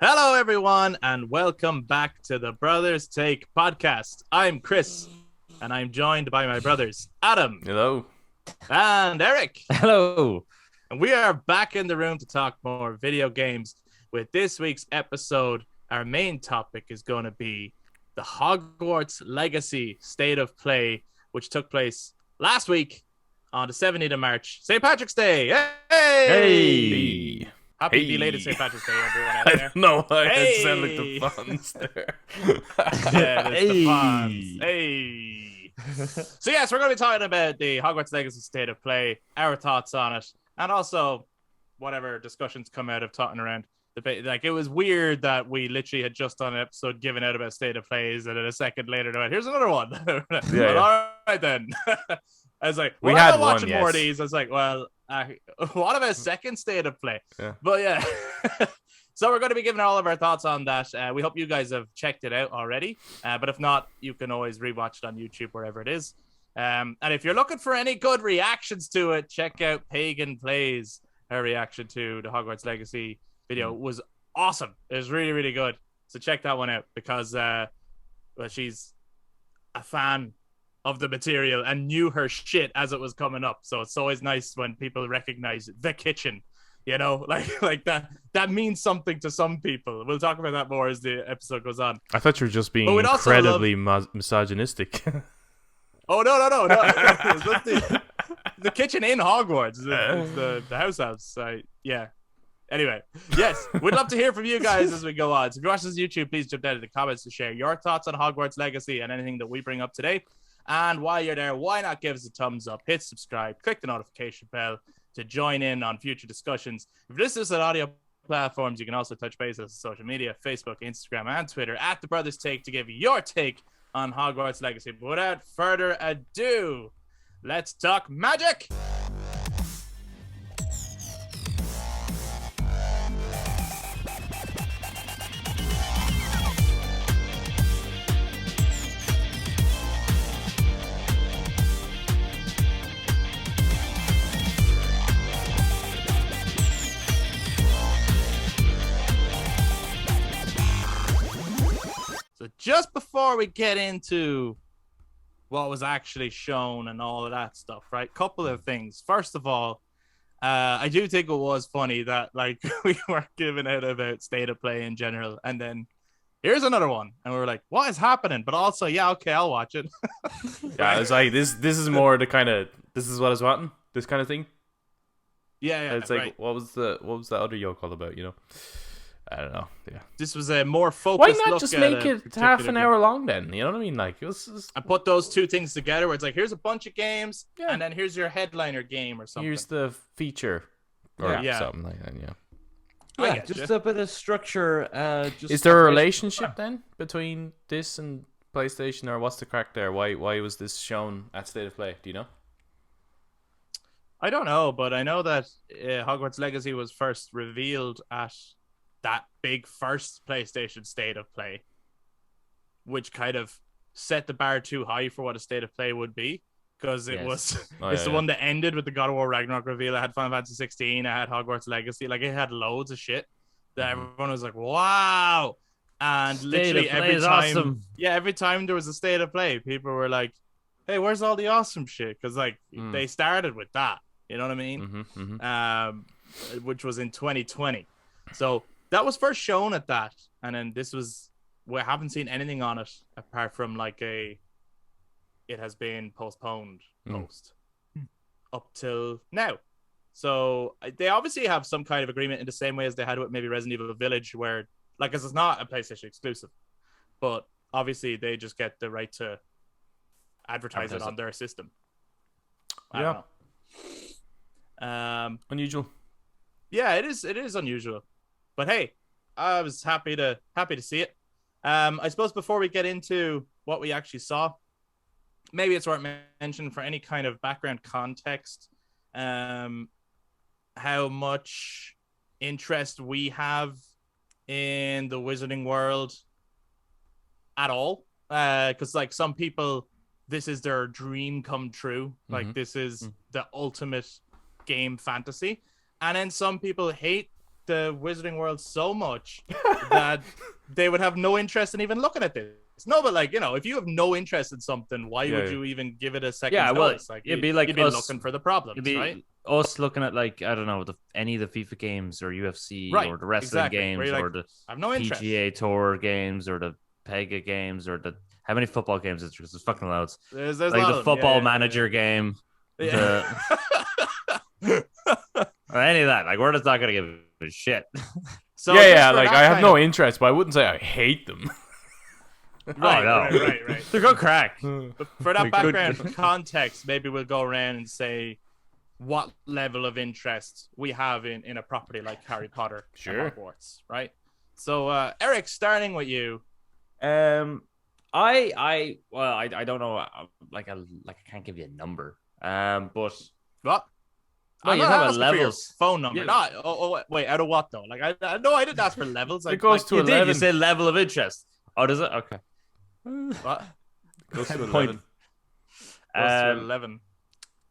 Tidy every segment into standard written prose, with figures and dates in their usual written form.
Hello, everyone, and welcome back to the Brothers Take podcast. I'm Chris, and I'm joined by my brothers, Adam. Hello. And Eric. Hello. And we are back in the room to talk more video games. With this week's episode, our main topic is going to be the Hogwarts Legacy State of Play, which took place last week on the 17th of March, St. Patrick's Day. Hey. Happy belated St. Patrick's Day, everyone out there. No, I Hey. sound like the Fonz there. Yeah, it's the Fonz. Hey. So yes, we're going to be talking about the Hogwarts Legacy State of Play, our thoughts on it, and also whatever discussions come out of talking around. Like, it was weird that we literally had just done an episode giving out about State of Plays, and then a second later, here's another one. But all right then. I was like, well, we I'm had not one, watching more of these. I was like, well, what about second State of Play? Yeah. But yeah. So we're going to be giving all of our thoughts on that. We hope you guys have checked it out already. But if not, you can always rewatch it on YouTube, wherever it is. And if you're looking for any good reactions to it, check out Pagan Plays. Her reaction to the Hogwarts Legacy video was awesome. It was really, really good. So check that one out because she's a fan of the material and knew her shit as it was coming up. So it's always nice when people recognize the kitchen, you know, like that means something to some people. We'll talk about that more as the episode goes on. I thought you were just being incredibly misogynistic. Oh, no. The kitchen in Hogwarts is the house. Yeah. Anyway, yes, we'd love to hear from you guys as we go on. So if you watch this on YouTube, please jump down in the comments to share your thoughts on Hogwarts Legacy and anything that we bring up today. And while you're there, why not give us a thumbs up, hit subscribe, click the notification bell to join in on future discussions. If this is on audio platforms, you can also touch base with us on social media, Facebook, Instagram, and Twitter at The Brothers Take to give your take on Hogwarts Legacy. But without further ado, let's talk magic! So just before we get into what was actually shown and all of that stuff, right? Couple of things. First of all, I do think it was funny that like we were giving out about State of Play in general, and then here's another one, and we were like, "What is happening?" But also, yeah, okay, I'll watch it. Yeah, it's like this is more the kind of this is what I was wanting, this kind of thing. Yeah, It's like right. what was the other yoke all about, you know? I don't know. Yeah. This was a more focused. Why not look just at make a it particular half an game. hour long then? You know what I mean? Like it was just, I put those two things together where it's like, here's a bunch of games, Yeah. and then here's your headliner game or something. here's the feature or Yeah. something like that, yeah. I Yeah, get just you. a bit of structure. Is there a relationship then between this and PlayStation, or what's the crack there? Why was this shown at State of Play? Do you know? I don't know, but I know that Hogwarts Legacy was first revealed at that big first PlayStation State of Play, which kind of set the bar too high for what a State of Play would be, because it Yes. was Oh, it's yeah, the yeah. one that ended with the God of War Ragnarok reveal. It had Final Fantasy 16, it had Hogwarts Legacy, like it had loads of shit that everyone was like, wow. And State literally of Play every is time, awesome. yeah, every time there was a State of Play, people were like, hey, where's all the awesome shit? Because like they started with that, you know what I mean? Which was in 2020. So that was first shown at that, and then we haven't seen anything on it apart from like it has been postponed post up till now. So they obviously have some kind of agreement in the same way as they had with maybe Resident Evil Village, where like, 'cause it's not a PlayStation exclusive, but obviously they just get the right to advertise it on their system. I don't know. Unusual. Yeah, it is unusual, but hey, I was happy to see it. I suppose before we get into what we actually saw, maybe it's worth mentioning for any kind of background context, how much interest we have in the wizarding world at all. Because like some people, this is their dream come true. Like this is the ultimate game fantasy. And then some people hate the Wizarding World so much that they would have no interest in even looking at this. No, but like, if you have no interest in something, why would you even give it a second notice? Like, it'd be like you'd be us, looking for the problems, it'd be right? us looking at like, I don't know, any of the FIFA games or UFC or the wrestling games or the I have no interest. PGA Tour games or the Pega games or the how many football games is there? There's fucking loads. There's like the football manager game. Yeah. Or any of that. Like, we're just not gonna give a shit. So like I have no interest, but I wouldn't say I hate them. Right. They're good crack. But for that background context, maybe we'll go around and say what level of interest we have in a property like Harry Potter and Hogwarts, right? So Eric, starting with you. I don't know. Like I can't give you a number. But what? No, you have levels. Phone number. Yeah. No. Wait. Out of what though? Like I didn't ask for levels. Like, it goes to 11. You said level of interest. Oh, does it? Okay. What? Goes to 11. Goes to 11.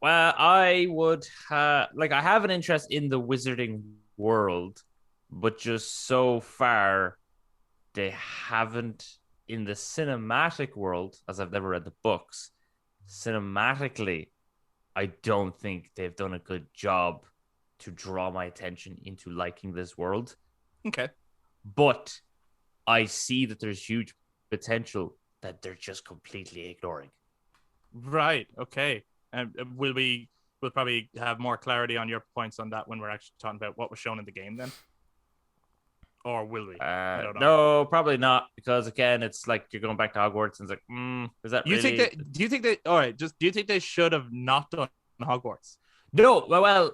Well, I would I have an interest in the Wizarding World, but just so far they haven't in the cinematic world, as I've never read the books. Cinematically, I don't think they've done a good job to draw my attention into liking this world. Okay. But I see that there's huge potential that they're just completely ignoring. Right. Okay. And we'll probably have more clarity on your points on that when we're actually talking about what was shown in the game then. Or will we? I don't know. No, probably not, because again, it's like you're going back to Hogwarts and it's like, is that really... Do you think they all right, do you think they should have not done Hogwarts? No, well,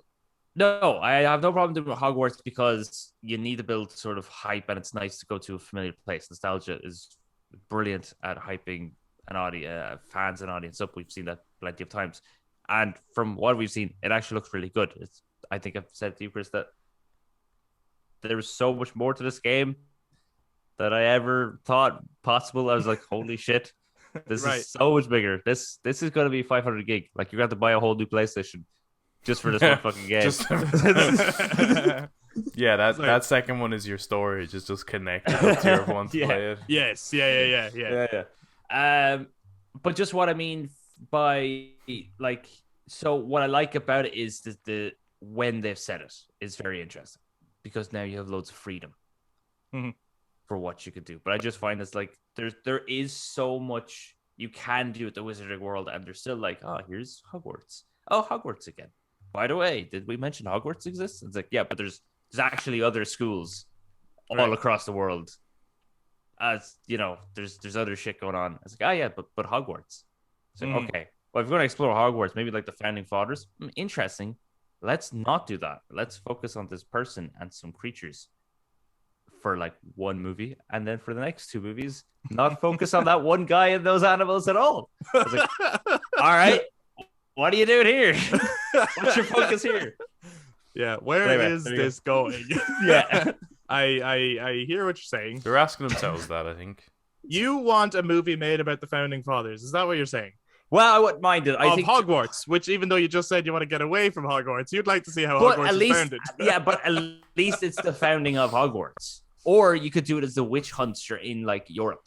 no, I have no problem doing Hogwarts because you need to build sort of hype and it's nice to go to a familiar place. Nostalgia is brilliant at hyping an audience, fans and audience up. We've seen that plenty of times. And from what we've seen, it actually looks really good. I think I've said to you, Chris, that there's so much more to this game than I ever thought possible. I was like, holy shit, this is so much bigger. This is going to be 500 gig. Like, you're going to have to buy a whole new PlayStation just for this one fucking game. Yeah, that second one is your storage. It's just connected up to everyone to play it. Yes, yeah. But just what I mean by, like, so what I like about it is that the when they've said it is very interesting, because now you have loads of freedom for what you could do. But I just find it's like there is so much you can do at the Wizarding World, and they're still like, oh, here's Hogwarts. Oh, Hogwarts again. By the way, did we mention Hogwarts exists? It's like, yeah, but there's actually other schools all across the world. As you know, there's other shit going on. It's like, oh yeah, but Hogwarts. So okay, well, if we're gonna explore Hogwarts, maybe like the founding fathers, interesting. Let's not do that. Let's focus on this person and some creatures for like one movie, and then for the next two movies, not focus on that one guy and those animals at all. I was like, all right, what are you doing here? What's your focus here? Yeah, where is this going? Yeah. I hear what you're saying. They're asking themselves that, I think. You want a movie made about the founding fathers? Is that what you're saying? Well, I wouldn't mind it. I think Hogwarts, which even though you just said you want to get away from Hogwarts, you'd like to see how Hogwarts was founded. Yeah, but at least it's the founding of Hogwarts. Or you could do it as the witch hunts in like Europe.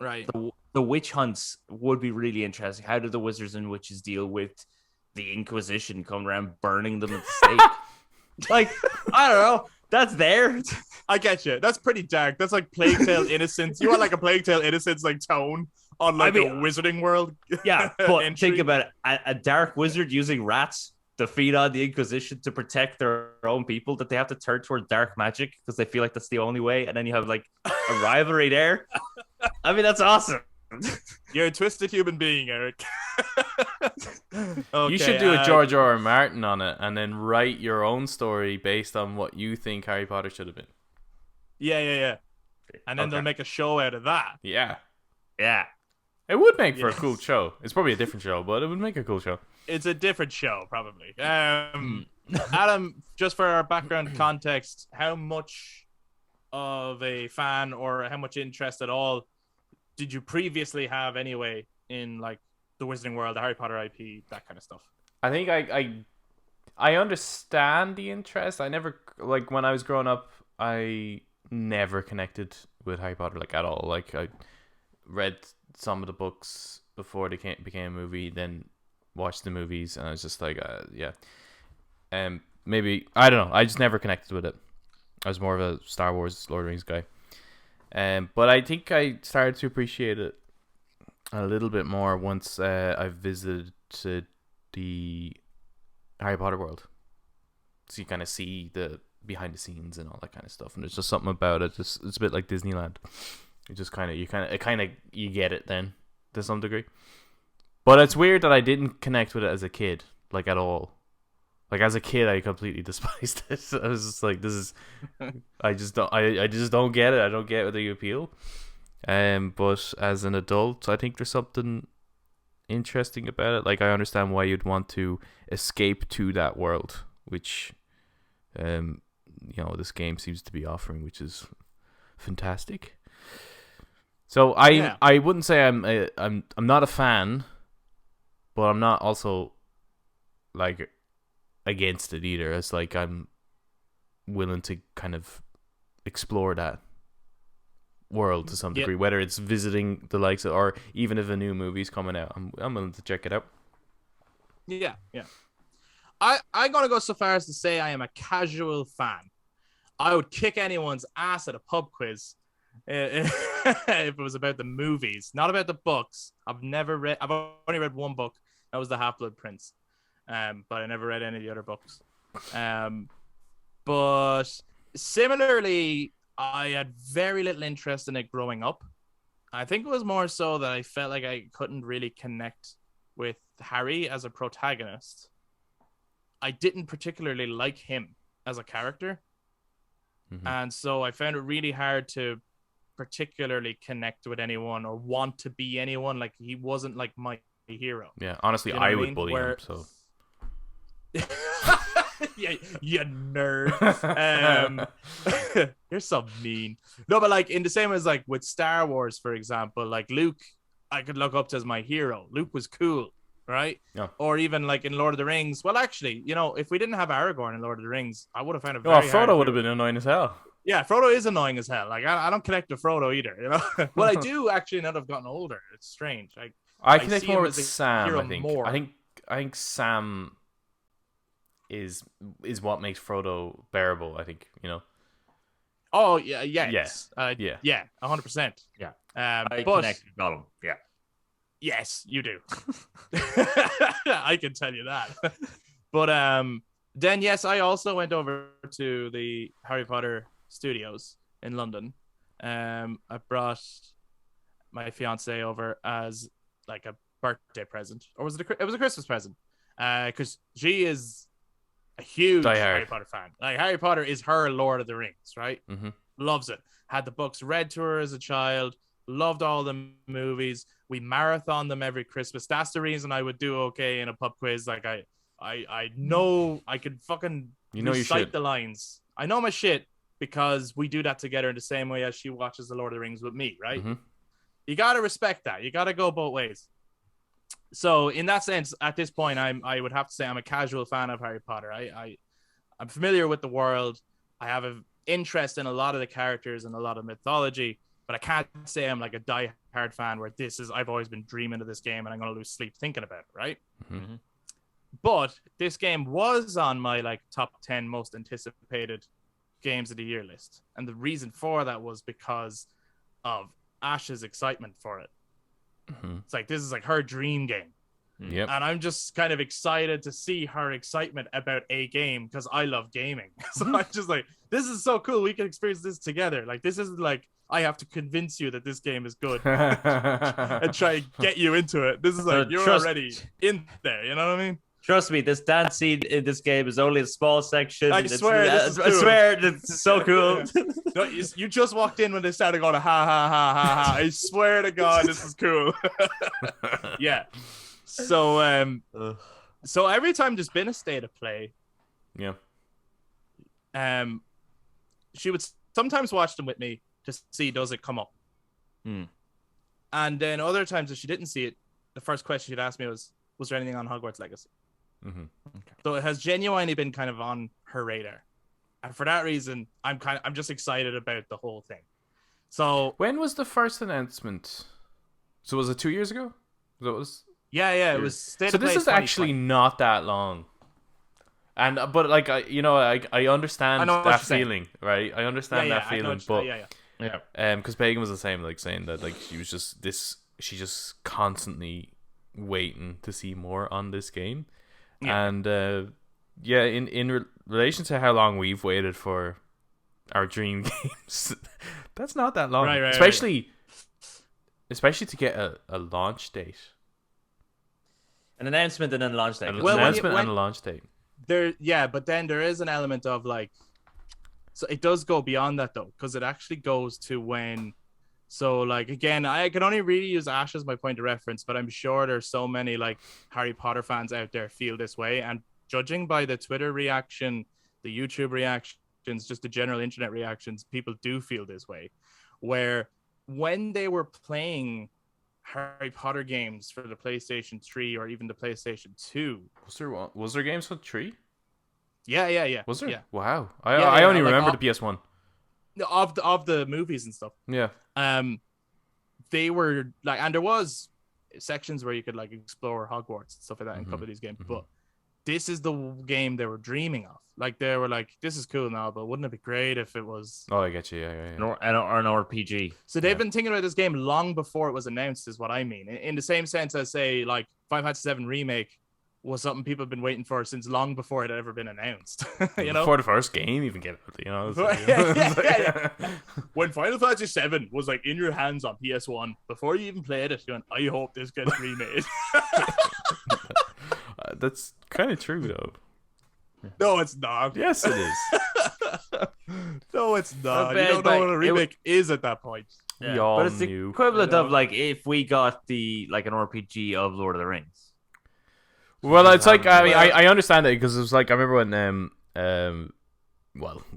Right. The witch hunts would be really interesting. How do the wizards and witches deal with the Inquisition coming around burning them at the stake? Like, I don't know. That's there. I get you. That's pretty dark. That's like Plague Tale Innocence. You want like a Plague Tale Innocence like tone on like a Wizarding World. Yeah, but think about it. A dark wizard using rats to feed on the Inquisition to protect their own people, that they have to turn towards dark magic because they feel like that's the only way. And then you have like a rivalry there. I mean, that's awesome. You're a twisted human being, Eric. Okay, you should do a George R.R. Martin on it and then write your own story based on what you think Harry Potter should have been. Yeah. And then they'll make a show out of that. Yeah. It would make for a cool show. It's probably a different show, but it would make a cool show. It's a different show, probably. Adam, just for our background context, how much of a fan or how much interest at all did you previously have anyway in like the Wizarding World, the Harry Potter IP, that kind of stuff? I think I I understand the interest. I never like when I was growing up. I never connected with Harry Potter like at all. Like I read some of the books before they became a movie, then watched the movies, and I was just like, yeah. Maybe I don't know. I just never connected with it. I was more of a Star Wars, Lord of the Rings guy. But I think I started to appreciate it a little bit more once I visited the Harry Potter world. So you kind of see the behind the scenes and all that kind of stuff, and there's just something about it. It's a bit like Disneyland. You get it then to some degree. But it's weird that I didn't connect with it as a kid, like at all. Like as a kid, I completely despised it. I was just like, "This is," I just don't get it. I don't get the appeal. But as an adult, I think there's something interesting about it. Like I understand why you'd want to escape to that world, which, this game seems to be offering, which is fantastic. So I wouldn't say I'm not a fan, but I'm not also like against it either. It's like I'm willing to kind of explore that world to some degree, whether it's visiting the likes of, or even if a new movie's coming out, I'm willing to check it out. Yeah. I'm gonna go so far as to say I am a casual fan. I would kick anyone's ass at a pub quiz if it was about the movies, not about the books. I've only read one book. That was The Half-Blood Prince. But I never read any of the other books. But similarly, I had very little interest in it growing up. I think it was more so that I felt like I couldn't really connect with Harry as a protagonist. I didn't particularly like him as a character. Mm-hmm. And so I found it really hard to particularly connect with anyone or want to be anyone. Like he wasn't like my hero. Yeah, honestly, I would bully him, so... Yeah, you nerd. You're so mean. No, but like in the same as like with Star Wars, for example, like Luke, I could look up to as my hero. Luke was cool, right? Yeah. Or even like in Lord of the Rings. Well, actually, if we didn't have Aragorn in Lord of the Rings, I would have found it very hard. Frodo would have been annoying as hell. Yeah, Frodo is annoying as hell. Like I don't connect to Frodo either, Well, I do actually now that I've gotten older. It's strange. I connect more with Sam. I think Sam is what makes Frodo bearable. I think Oh yeah, yes, yeah, 100%. Yeah, I connect with Gollum. Yeah, yes, you do. I can tell you that. But then yes, I also went over to the Harry Potter studios in London. I brought my fiance over as like a birthday present, or was it it was a Christmas present? Because she is a huge Harry Potter fan. Like Harry Potter is her Lord of the Rings, right? Mm-hmm. Loves it. Had the books read to her as a child. Loved all the movies. We marathon them every Christmas. That's the reason I would do okay in a pub quiz. Like I know I could fucking recite the lines. I know my shit because we do that together in the same way as she watches the Lord of the Rings with me, right? Mm-hmm. You gotta respect that. You gotta go both ways. So in that sense, at this point, I would have to say I'm a casual fan of Harry Potter. I'm familiar with the world. I have an interest in a lot of the characters and a lot of mythology, but I can't say I'm like a die-hard fan where I've always been dreaming of this game and I'm going to lose sleep thinking about it, right? Mm-hmm. But this game was on my like top 10 most anticipated games of the year list. And the reason for that was because of Ash's excitement for it. Mm-hmm. It's like, this is like her dream game. Yep. And I'm just kind of excited to see her excitement about a game because I love gaming. So I'm just like, this is so cool. We can experience this together. Like, this isn't like I have to convince you that this game is good and try and get you into it. This is like, you're already in there. You know what I mean? Trust me, this dance scene in this game is only a small section. I swear it's so cool. No, you just walked in when they started going ha ha ha ha ha. I swear to God, this is cool. Yeah. So every time there's been a state of play, yeah. She would sometimes watch them with me to see does it come up. And then other times if she didn't see it, the first question she'd ask me was there anything on Hogwarts Legacy? Mm-hmm. So it has genuinely been kind of on her radar, and for that reason, I'm just excited about the whole thing. So when was the first announcement? So was it 2 years ago? That was yeah, it was State so of Play this is actually 2020. not that long. And but like I understand I know what that you're saying. feeling, right? I understand that I know feeling, what but Yeah. because Pagan was the same, like saying that like she just constantly waiting to see more on this game, Yeah. and in relation to how long we've waited for our dream games, that's not that long, Right, especially to get a launch date, An announcement and then launch date. an Well, announcement and a launch date. but then there is an element of like, so it does go beyond that though, because it actually goes to when, so like again, I can only really use Ash as my point of reference, but I'm sure there's so many like Harry Potter fans out there feel this way, and judging by the Twitter reaction, the YouTube reactions, just the general internet reactions, people do feel this way, where when they were playing Harry Potter games for the PlayStation 3 or even the PlayStation 2. Was there games for 3? Yeah. Was there? Yeah. Wow. Yeah, I only like, remember the PS1. Of the movies and stuff. Yeah. They were like, and there was sections where you could like explore Hogwarts and stuff like that in a couple of these games, but this is the game they were dreaming of. Like they were like, this is cool now, but wouldn't it be great if it was? Oh, I get you. Yeah. Or an RPG. So they've been thinking about this game long before it was announced, is what I mean. In the same sense as say like Final Fantasy VII Remake was something people have been waiting for since long before it had ever been announced. You know, before the first game even get out. You know, it's like, yeah. When Final Fantasy VII was like in your hands on PS1 before you even played it, going, I hope this gets remade. That's kind of true though. No, it's not. Yes, it is. No, it's not. But- You don't know what a but remake is at that point. We all But it's the knew. equivalent You know? of like if we got the like an RPG of Lord of the Rings. Well, it's like I understand it because it was like I remember when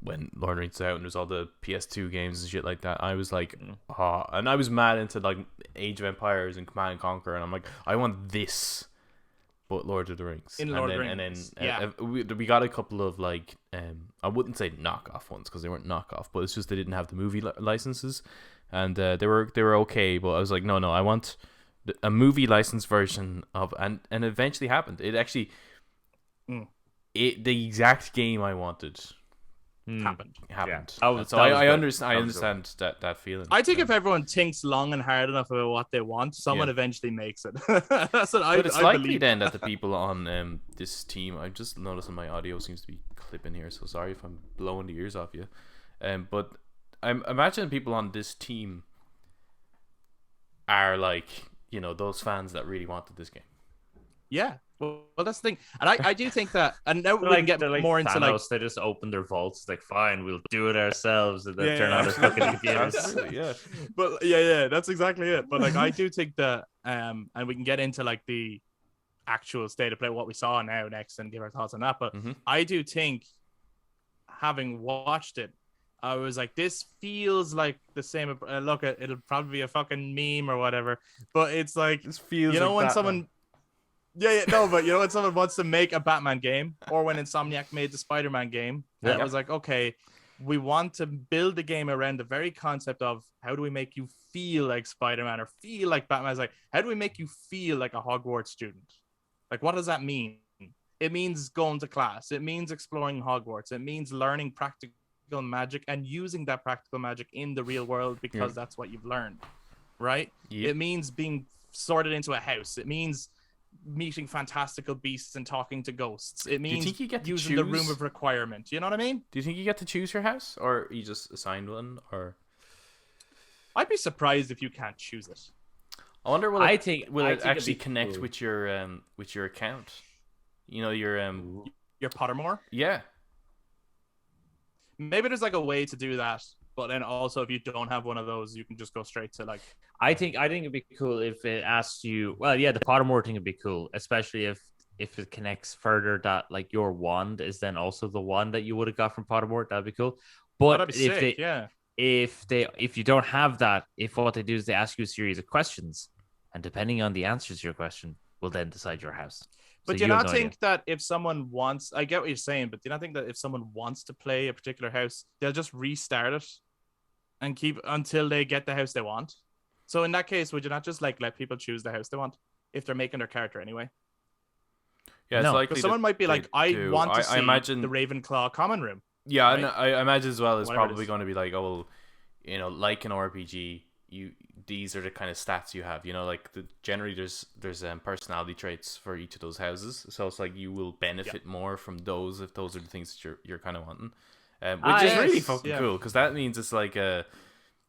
when Lord of the Rings was out and there's all the PS2 games and shit like that. I was like, and I was mad into like Age of Empires and Command and Conquer, and I'm like, I want this, but Lord of the Rings. In Lord of the Rings, yeah. We got a couple of like I wouldn't say knockoff ones because they weren't knockoff, but it's just they didn't have the movie licenses, and they were okay. But I was like, no, I want a movie license version of, and it eventually happened. It actually, the exact game I wanted happened. Yeah. So I understand that feeling. I think if everyone thinks long and hard enough about what they want, someone eventually makes it. That's what But it's I likely believe. then that the people on this team, I'm just noticing my audio seems to be clipping here, so sorry if I'm blowing the ears off you. But I'm imagining people on this team are like, you know, those fans that really wanted this game. Yeah. Well, that's the thing. And I do think that, and now we Like, can get they're like more into like, Thanos, they just open their vaults, like fine, we'll do it ourselves, and then Yeah, turn yeah, on their fucking computers. Absolutely, yeah. but yeah, that's exactly it. But like, I do think that, and we can get into like the actual state of play, what we saw now next, and give our thoughts on that. But I do think, having watched it, I was like, this feels like the same. Look, it'll probably be a fucking meme or whatever, but it's like, This feels you know, like when Batman. someone, no, but you know, when someone wants to make a Batman game, or when Insomniac made the Spider-Man game, and it was like, okay, we want to build a game around the very concept of how do we make you feel like Spider-Man or feel like Batman. It's like, how do we make you feel like a Hogwarts student? Like, what does that mean? It means going to class. It means exploring Hogwarts. It means learning practical magic and using that practical magic in the real world because that's what you've learned, right? Yep. It means being sorted into a house. It means meeting fantastical beasts and talking to ghosts. It means think you get to using the choose? room of requirement. You know what I mean? Do you think you get to choose your house, or you just assigned one, or? I'd be surprised if you can't choose it. I wonder will I it think actually it'd be connect cool. with your account? You know, your Your Pottermore. yeah. Maybe there's like a way to do that, but then also if you don't have one of those, you can just go straight to like. I think it'd be cool if it asks you. Well, yeah, the Pottermore thing would be cool, especially if it connects further that like your wand is then also the wand that you would have got from Pottermore. That'd be cool. But That'd be sick, yeah. if you don't have that, if what they do is they ask you a series of questions, and depending on the answers to your question, will then decide your house. But do you not think that if someone wants, I get what you're saying, but do you not think that if someone wants to play a particular house, they'll just restart it and keep until they get the house they want? So in that case, would you not just like let people choose the house they want if they're making their character anyway? Yeah, it's likely someone might be like, I want to see imagine the Ravenclaw common room. Yeah, right? I imagine as well. It's Whatever probably going to be like, oh, well, you know, like an RPG, these are the kind of stats you have. You know, like generally there's personality traits for each of those houses, so it's like you will benefit more from those if those are the things that you're kind of wanting, which is really fucking cool, because that means it's like a,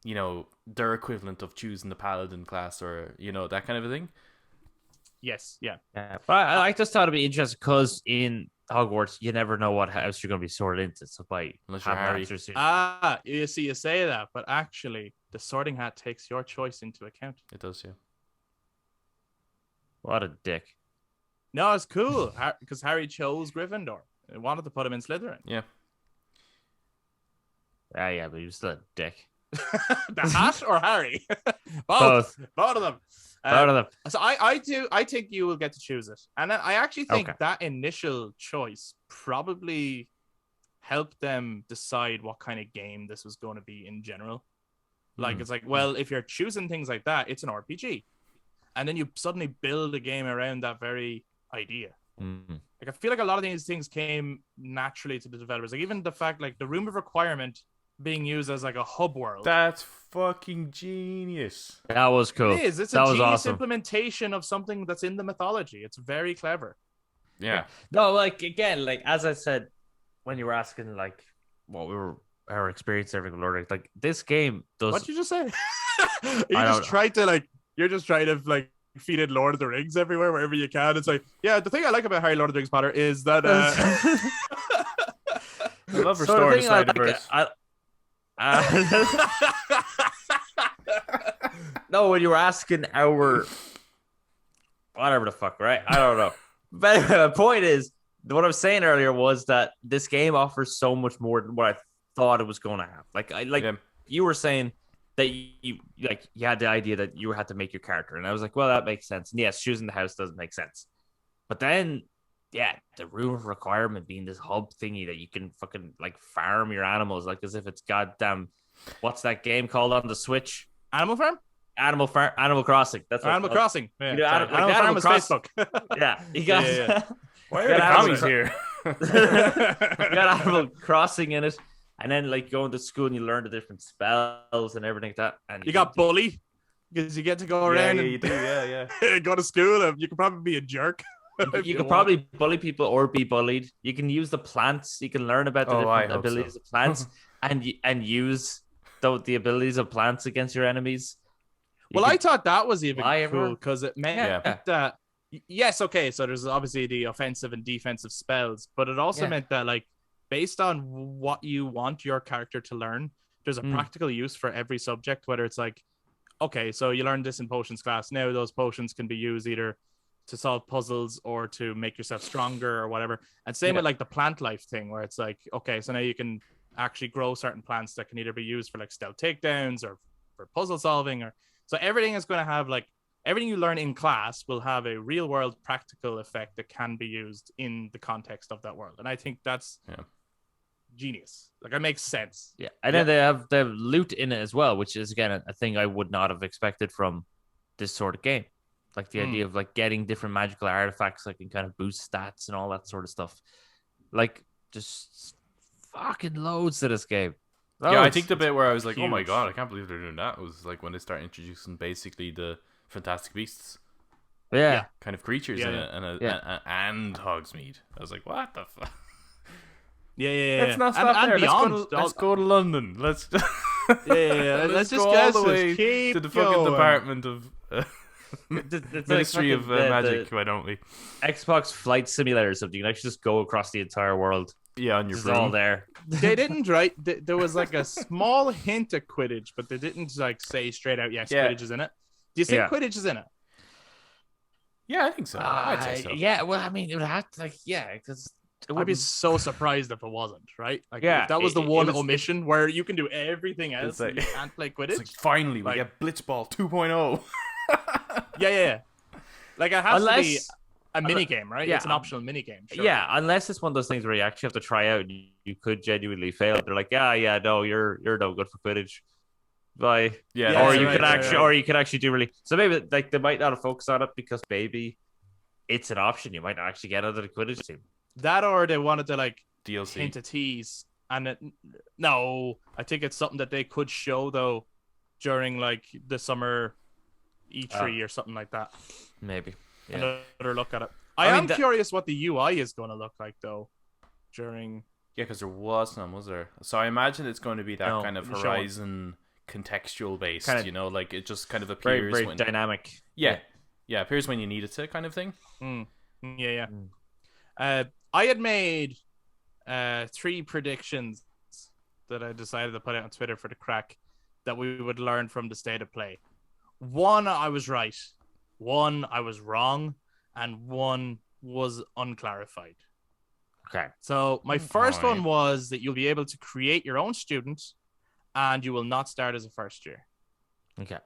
you know, their equivalent of choosing the paladin class, or you know, that kind of a thing. Yes, yeah. But I just thought it'd be interesting because in Hogwarts, you never know what house you're going to be sorted into. So by unless you're Harry. You see, you say that, but actually, the Sorting Hat takes your choice into account. It does, yeah. What a dick. No, it's cool because Harry chose Gryffindor. They wanted to put him in Slytherin. Yeah. Yeah, but he was still a dick. The hat or Harry? Both of them. Both of them. So I think you will get to choose it, and I actually think that initial choice probably helped them decide what kind of game this was going to be in general. Like it's like, well, if you're choosing things like that, it's an RPG, and then you suddenly build a game around that very idea. Like I feel like a lot of these things came naturally to the developers. Like even the fact, like the Room of Requirement being used as like a hub world. That's fucking genius. That was cool. It is. It's a genius implementation of something that's in the mythology. It's very clever. Yeah. No, like again, like as I said, when you were asking like what our experience every Lord, like this game does. What'd you just say? You're just trying to like feed in Lord of the Rings everywhere wherever you can. It's like, yeah, the thing I like about Harry Lord of the Rings Potter is that I love restoring the Snyderverse. No, when you were asking our whatever the fuck, right? I don't know. But anyway, my point is, what I was saying earlier was that this game offers so much more than what I thought it was going to have. You were saying that you had the idea that you had to make your character, and I was like, well, that makes sense. And yes, choosing the house doesn't make sense. But then, yeah, the Room of Requirement being this hub thingy that you can fucking like farm your animals, like as if it's goddamn, what's that game called on the Switch? Animal Farm? Animal Crossing. That's what Animal Crossing. Yeah. You know, Animal Farm is Facebook. Yeah, you got. Yeah. Why are the commies here? You got Animal Crossing in it, and then like going to school and you learn the different spells and everything like that. And you got Bully, because you get to go around and you do, yeah. go to school, and you can probably be a jerk. You can probably bully people or be bullied. You can use the plants. You can learn about the different abilities of plants and use the abilities of plants against your enemies. I thought that was even cool because it meant that, yes, okay, so there's obviously the offensive and defensive spells, but it also meant that, like, based on what you want your character to learn, there's a practical use for every subject, whether it's like, okay, so you learned this in potions class. Now those potions can be used either to solve puzzles or to make yourself stronger or whatever. And same with like the plant life thing, where it's like, okay, so now you can actually grow certain plants that can either be used for like stealth takedowns or for puzzle solving, or so everything is going to have like everything you learn in class will have a real world practical effect that can be used in the context of that world. And I think that's genius. Like it makes sense. Yeah. And then they have loot in it as well, which is again a thing I would not have expected from this sort of game. Like the idea of like getting different magical artifacts that can kind of boost stats and all that sort of stuff. Like just fucking loads to this game. Loads. Yeah, I think the bit where I was like, oh my god, I can't believe they're doing that, was like when they start introducing basically the Fantastic Beasts. Yeah. Kind of creatures in it and Hogsmeade. I was like, what the fuck? Yeah. Let's not stop there. Let's go to London. Let's let's just go all the way keep to the going. fucking department of it's Ministry like of Magic. Why don't we? Xbox Flight Simulator or something. You can actually just go across the entire world. Yeah, on your broom. All there. They didn't, right? There was like a small hint of Quidditch, but they didn't like say straight out, yes, Quidditch is in it. Do you think Quidditch is in it? Yeah, I think so. I'd say so. Yeah, well, I mean, it would have to, because I'd be so surprised if it wasn't, right? Like, if that was the one omission where you can do everything else and you can't play Quidditch. It's like, finally, we get Blitzball 2.0. Yeah. Like, it has to be a mini game, right? Yeah, It's an optional mini game. Sure. Yeah, unless it's one of those things where you actually have to try out. You could genuinely fail. They're like, yeah, no, you're no good for Quidditch. Bye. Yeah, or you right, could right, actually, right. or you could actually do really. So maybe like they might not have focused on it because maybe it's an option. You might not actually get out of the Quidditch team. That, or they wanted to like DLC. hint a tease, and no, I think it's something that they could show though during like the summer E3 or something like that. Maybe. Yeah. Another look at it. I am curious what the UI is going to look like though during. Yeah, because there was none, was there? So I imagine it's going to be that kind of Sean. Horizon contextual based, Kinda you know, like it just kind of very, appears very when dynamic. yeah, appears when you need it to, kind of thing. Yeah. I had made 3 predictions that I decided to put out on Twitter for the crack that we would learn from the state of play. 1, I was right. 1, I was wrong, and 1 was unclarified. Okay. So my first Alright. one was that you'll be able to create your own student, and you will not start as a first year. Okay.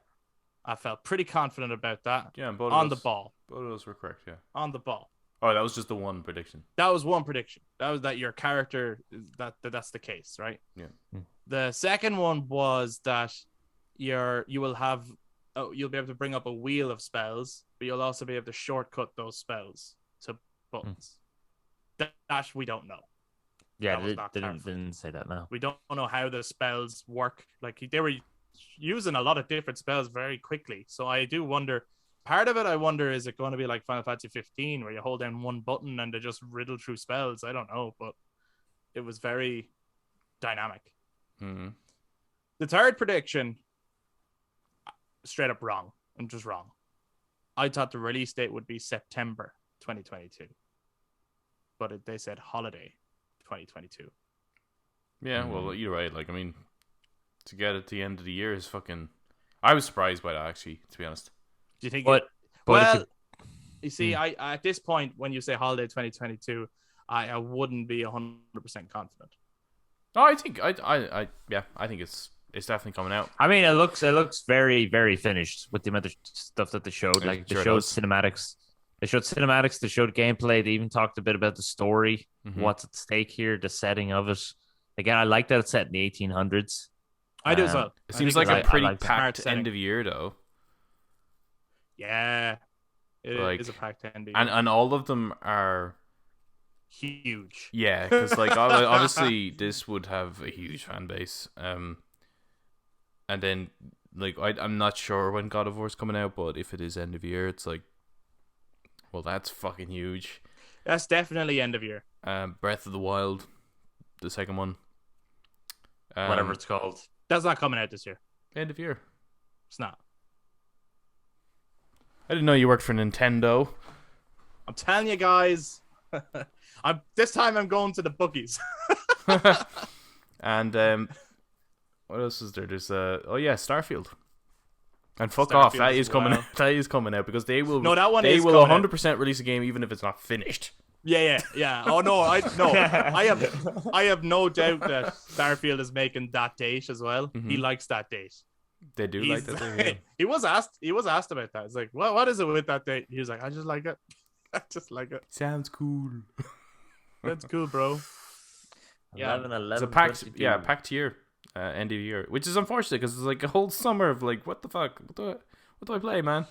I felt pretty confident about that. Yeah, and both On of the those, ball. both of those were correct. Yeah. On the ball. Oh, that was just the one prediction. That was one prediction. That was that your character that's the case, right? Yeah. The second one was that you'll be able to bring up a wheel of spells, but you'll also be able to shortcut those spells to buttons. That we don't know. Yeah, That was not they clarified. didn't say that now. We don't know how the spells work. Like they were using a lot of different spells very quickly. So I do wonder. Part of it, I wonder, is it going to be like Final Fantasy 15, where you hold down one button and they just riddle through spells? I don't know, but it was very dynamic. Mm-hmm. The third prediction, straight up wrong. I'm just wrong. I thought the release date would be September 2022, but they said holiday 2022. Yeah, well, you're right. Like, I mean, to get at the end of the year is fucking. I was surprised by that, actually, to be honest. Do you think? But Well, you see, I at this point, when you say holiday 2022, I wouldn't be 100% confident. No, I think I think it's definitely coming out. I mean, it looks very, very finished with the amount of stuff that they showed. Like they Sure showed does. cinematics. They showed cinematics. They showed gameplay. They even talked a bit about the story, Mm-hmm. what's at stake here, the setting of it. Again, I like that it's set in the 1800s. I do as well. It I seems think like it's a pretty I like the packed smart setting. end of year, though. Yeah, it Like, is a packed ending. And all of them are Huge. yeah, because like obviously this would have a huge fan base. And then like I'm not sure when God of War's coming out, but if it is end of year, it's like, well, that's fucking huge. That's definitely end of year. Breath of the Wild, the second one. Whatever it's called. That's not coming out this year. End of year. It's not. I didn't know you worked for Nintendo. I'm telling you guys. This time I'm going to the bookies. And what else is there? There's Starfield. And fuck off, Starfield that as is coming well. out. That is coming out because they will. No, that one they is will coming out. 100% release a game even if it's not finished. Yeah. Oh no, I have no doubt that Starfield is making that date as well. He likes that date. They do like that. Thing, He was asked about that. It's like, what is it with that date? He was like, I just like it. I just like it. Sounds cool. That's cool, bro. Yeah. 11, It's a packed year, end of year, which is unfortunate because it's like a whole summer of like, what the fuck? What do I play, man?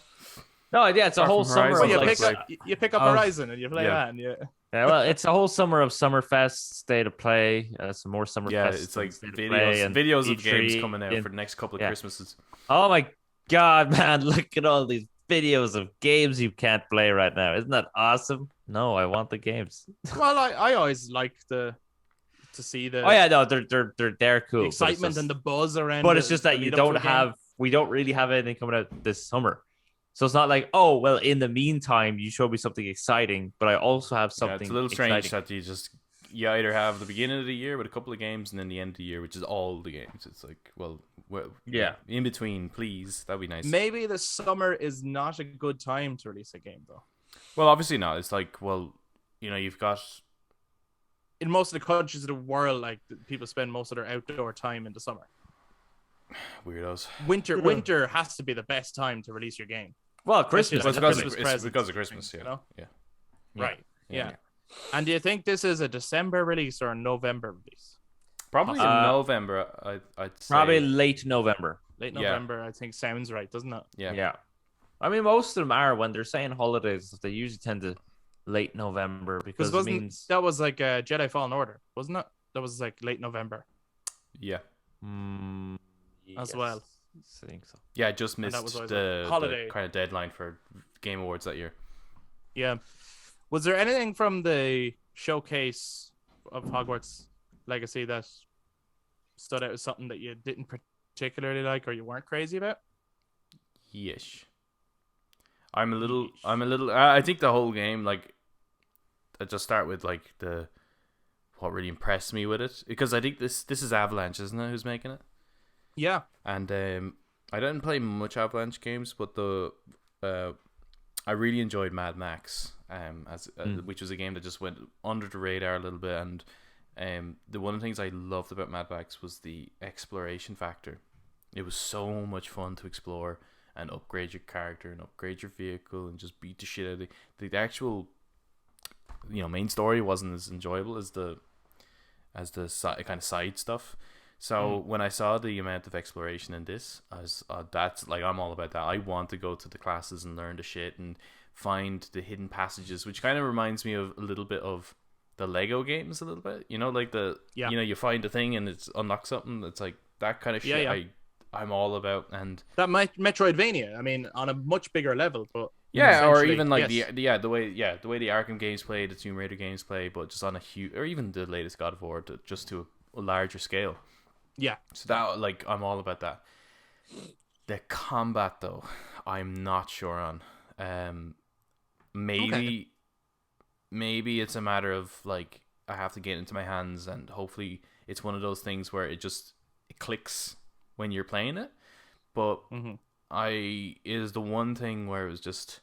No, yeah, it's a Apart whole from summer. Horizon, Well, Of you like, pick up Horizon and you play Yeah. that. And yeah, well, it's a whole summer of Summerfest, State of Play, some more Summerfest. Yeah, it's like State of Play and videos of E3 games coming out and- for the next couple of yeah. Christmases. Oh my god, man! Look at all these videos of games you can't play right now. Isn't that awesome? No, I want the games. well, I always like to see the Oh yeah, no, they're cool. the excitement and the buzz around. But it's just that you don't have. We don't really have anything coming out this summer. So it's not like, oh, well, in the meantime, you showed me something exciting, but I also have Yeah, something it's a little strange exciting. that you either have the beginning of the year with a couple of games and then the end of the year, which is all the games. It's like, well Yeah. in between, please. That'd be nice. Maybe the summer is not a good time to release a game, though. Well, obviously not. It's like, well, you've got In most of the countries of the world, like people spend most of their outdoor time in the summer. weirdos. Winter has to be the best time to release your game. Well, Christmas. Well, It's Christmas because, it's presents, because of Christmas, yeah. you know? Yeah. Right. Yeah. And do you think this is a December release or a November release? Probably in November. I'd say probably late November. Late November, I think sounds right, doesn't it? Yeah. I mean, most of them are when they're saying holidays. They usually tend to late November because it means that was like a Jedi Fallen Order, wasn't it? That was like late November. Yeah. As well. I think so. Yeah, I just missed the kind of deadline for Game Awards that year. Yeah. Was there anything from the showcase of Hogwarts Legacy that stood out as something that you didn't particularly like or you weren't crazy about? Yes. I'm a little. I think the whole game, like, I just start with like what really impressed me with it, because I think this is Avalanche, isn't it? Who's making it? Yeah. And I didn't play much Avalanche games, but I really enjoyed Mad Max, which was a game that just went under the radar a little bit. And the one of the things I loved about Mad Max was the exploration factor. It was so much fun to explore and upgrade your character and upgrade your vehicle and just beat the shit out of it. The actual, main story wasn't as enjoyable as the kind of side stuff. So when I saw the amount of exploration in this, that's like, I'm all about that. I want to go to the classes and learn the shit and find the hidden passages, which kind of reminds me of a little bit of the Lego games a little bit. Like you find a thing and it's unlocks something. It's like that kind of shit. Yeah. I'm all about. And that Metroidvania, I mean, on a much bigger level, but or even like the way the Arkham games play, the Tomb Raider games play, but just on a huge, or even the latest God of War, just to a larger scale. Yeah. So that, like, I'm all about that. The combat, though, I'm not sure on. Maybe it's a matter of, like, I have to get into my hands, and hopefully it's one of those things where it clicks when you're playing it. But it is the one thing where it was just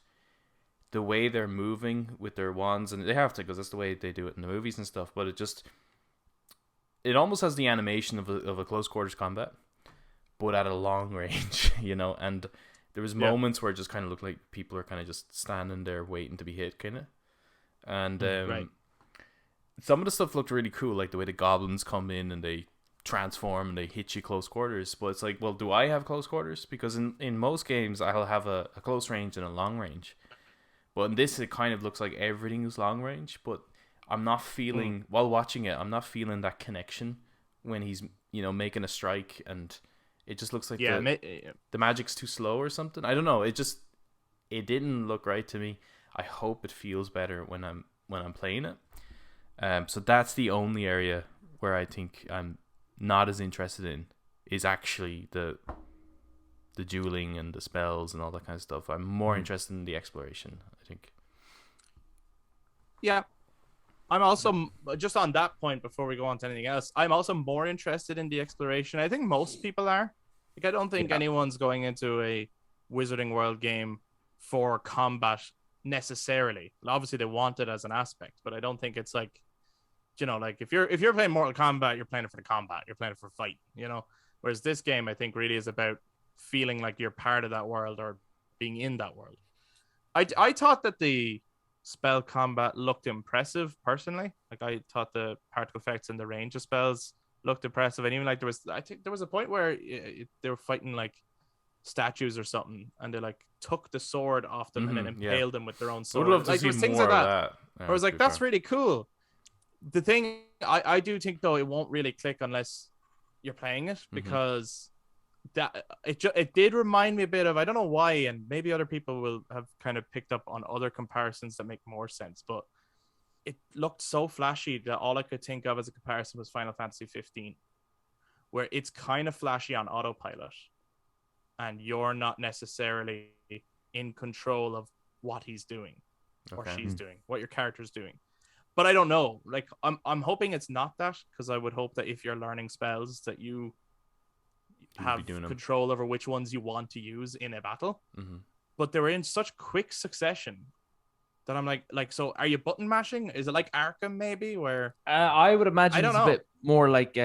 the way they're moving with their wands, and they have to, because that's the way they do it in the movies and stuff. But it almost has the animation of a close quarters combat, but at a long range, and there was moments where it just kind of looked like people are kind of just standing there waiting to be hit, kind of. And some of the stuff looked really cool, like the way the goblins come in and they transform and they hit you close quarters. But it's like, well, do I have close quarters? Because in most games, I'll have a close range and a long range. But in this, it kind of looks like everything is long range, but I'm not feeling, while watching it, I'm not feeling that connection when he's, making a strike, and it just looks like the magic's too slow or something. I don't know. It didn't look right to me. I hope it feels better when I'm playing it. So that's the only area where I think I'm not as interested in, is actually the dueling and the spells and all that kind of stuff. I'm more interested in the exploration, I think. Yeah. I'm also, just on that point before we go on to anything else, I'm also more interested in the exploration. I think most people are. Like, I don't think anyone's going into a Wizarding World game for combat necessarily. Obviously, they want it as an aspect, but I don't think it's like, like if you're playing Mortal Kombat, you're playing it for the combat. You're playing it for fight, Whereas this game, I think, really is about feeling like you're part of that world or being in that world. I thought that the spell combat looked impressive personally. Like, I thought the particle effects and the range of spells looked impressive, and even like I think there was a point where they were fighting like statues or something, and they like took the sword off them and then impaled them with their own sword. I would love to like see there was more things like that. Of that. I was like, that's really cool. The thing I do think, though, it won't really click unless you're playing it, because that it did remind me a bit of, I don't know why, and maybe other people will have kind of picked up on other comparisons that make more sense, but it looked so flashy that all I could think of as a comparison was Final Fantasy 15, where it's kind of flashy on autopilot and you're not necessarily in control of what he's doing or she's doing, what your character's doing. But I don't know. Like, I'm hoping it's not that, because I would hope that if you're learning spells that you have control over which ones you want to use in a battle. But they were in such quick succession that I'm like, so are you button mashing? Is it like Arkham maybe, where I would imagine it's a bit more like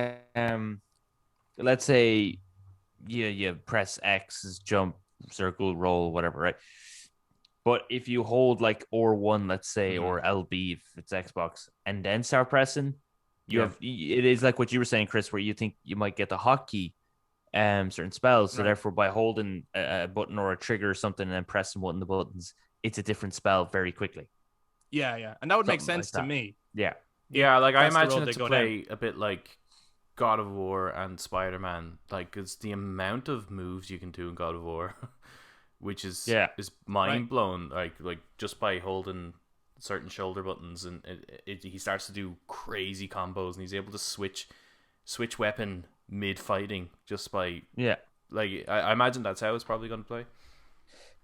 let's say you press X, jump, circle, roll, whatever, right? But if you hold like R1, let's say, or LB if it's Xbox, and then start pressing, it is like what you were saying, Chris, where you think you might get the hotkey certain spells. So therefore, by holding a button or a trigger or something and then pressing one of the buttons, it's a different spell very quickly. Yeah. And that would make sense to me. Yeah. Yeah, like I imagine it to play down. a bit like God of War and Spider-Man. Like, it's the amount of moves you can do in God of War, which is mind blown. Like just by holding certain shoulder buttons, and he starts to do crazy combos, and he's able to switch weapon mid fighting just by Like, I imagine that's how it's probably going to play.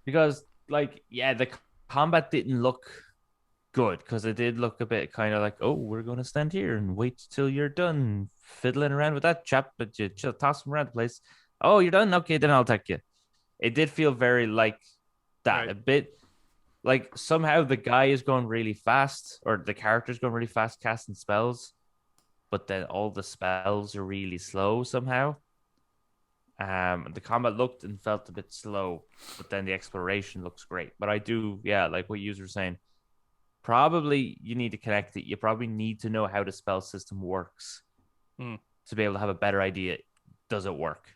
Because the combat didn't look good, because it did look a bit kind of like, oh, we're going to stand here and wait till you're done fiddling around with that chap, but you just toss him around the place. Oh, you're done? Okay, then I'll take you. It did feel very like that, a bit like somehow the guy is going really fast, or the character's going really fast casting spells, but then all the spells are really slow somehow. The combat looked and felt a bit slow, but then the exploration looks great. But I do, like what you were saying, probably you need to connect it. You probably need to know how the spell system works to be able to have a better idea. Does it work?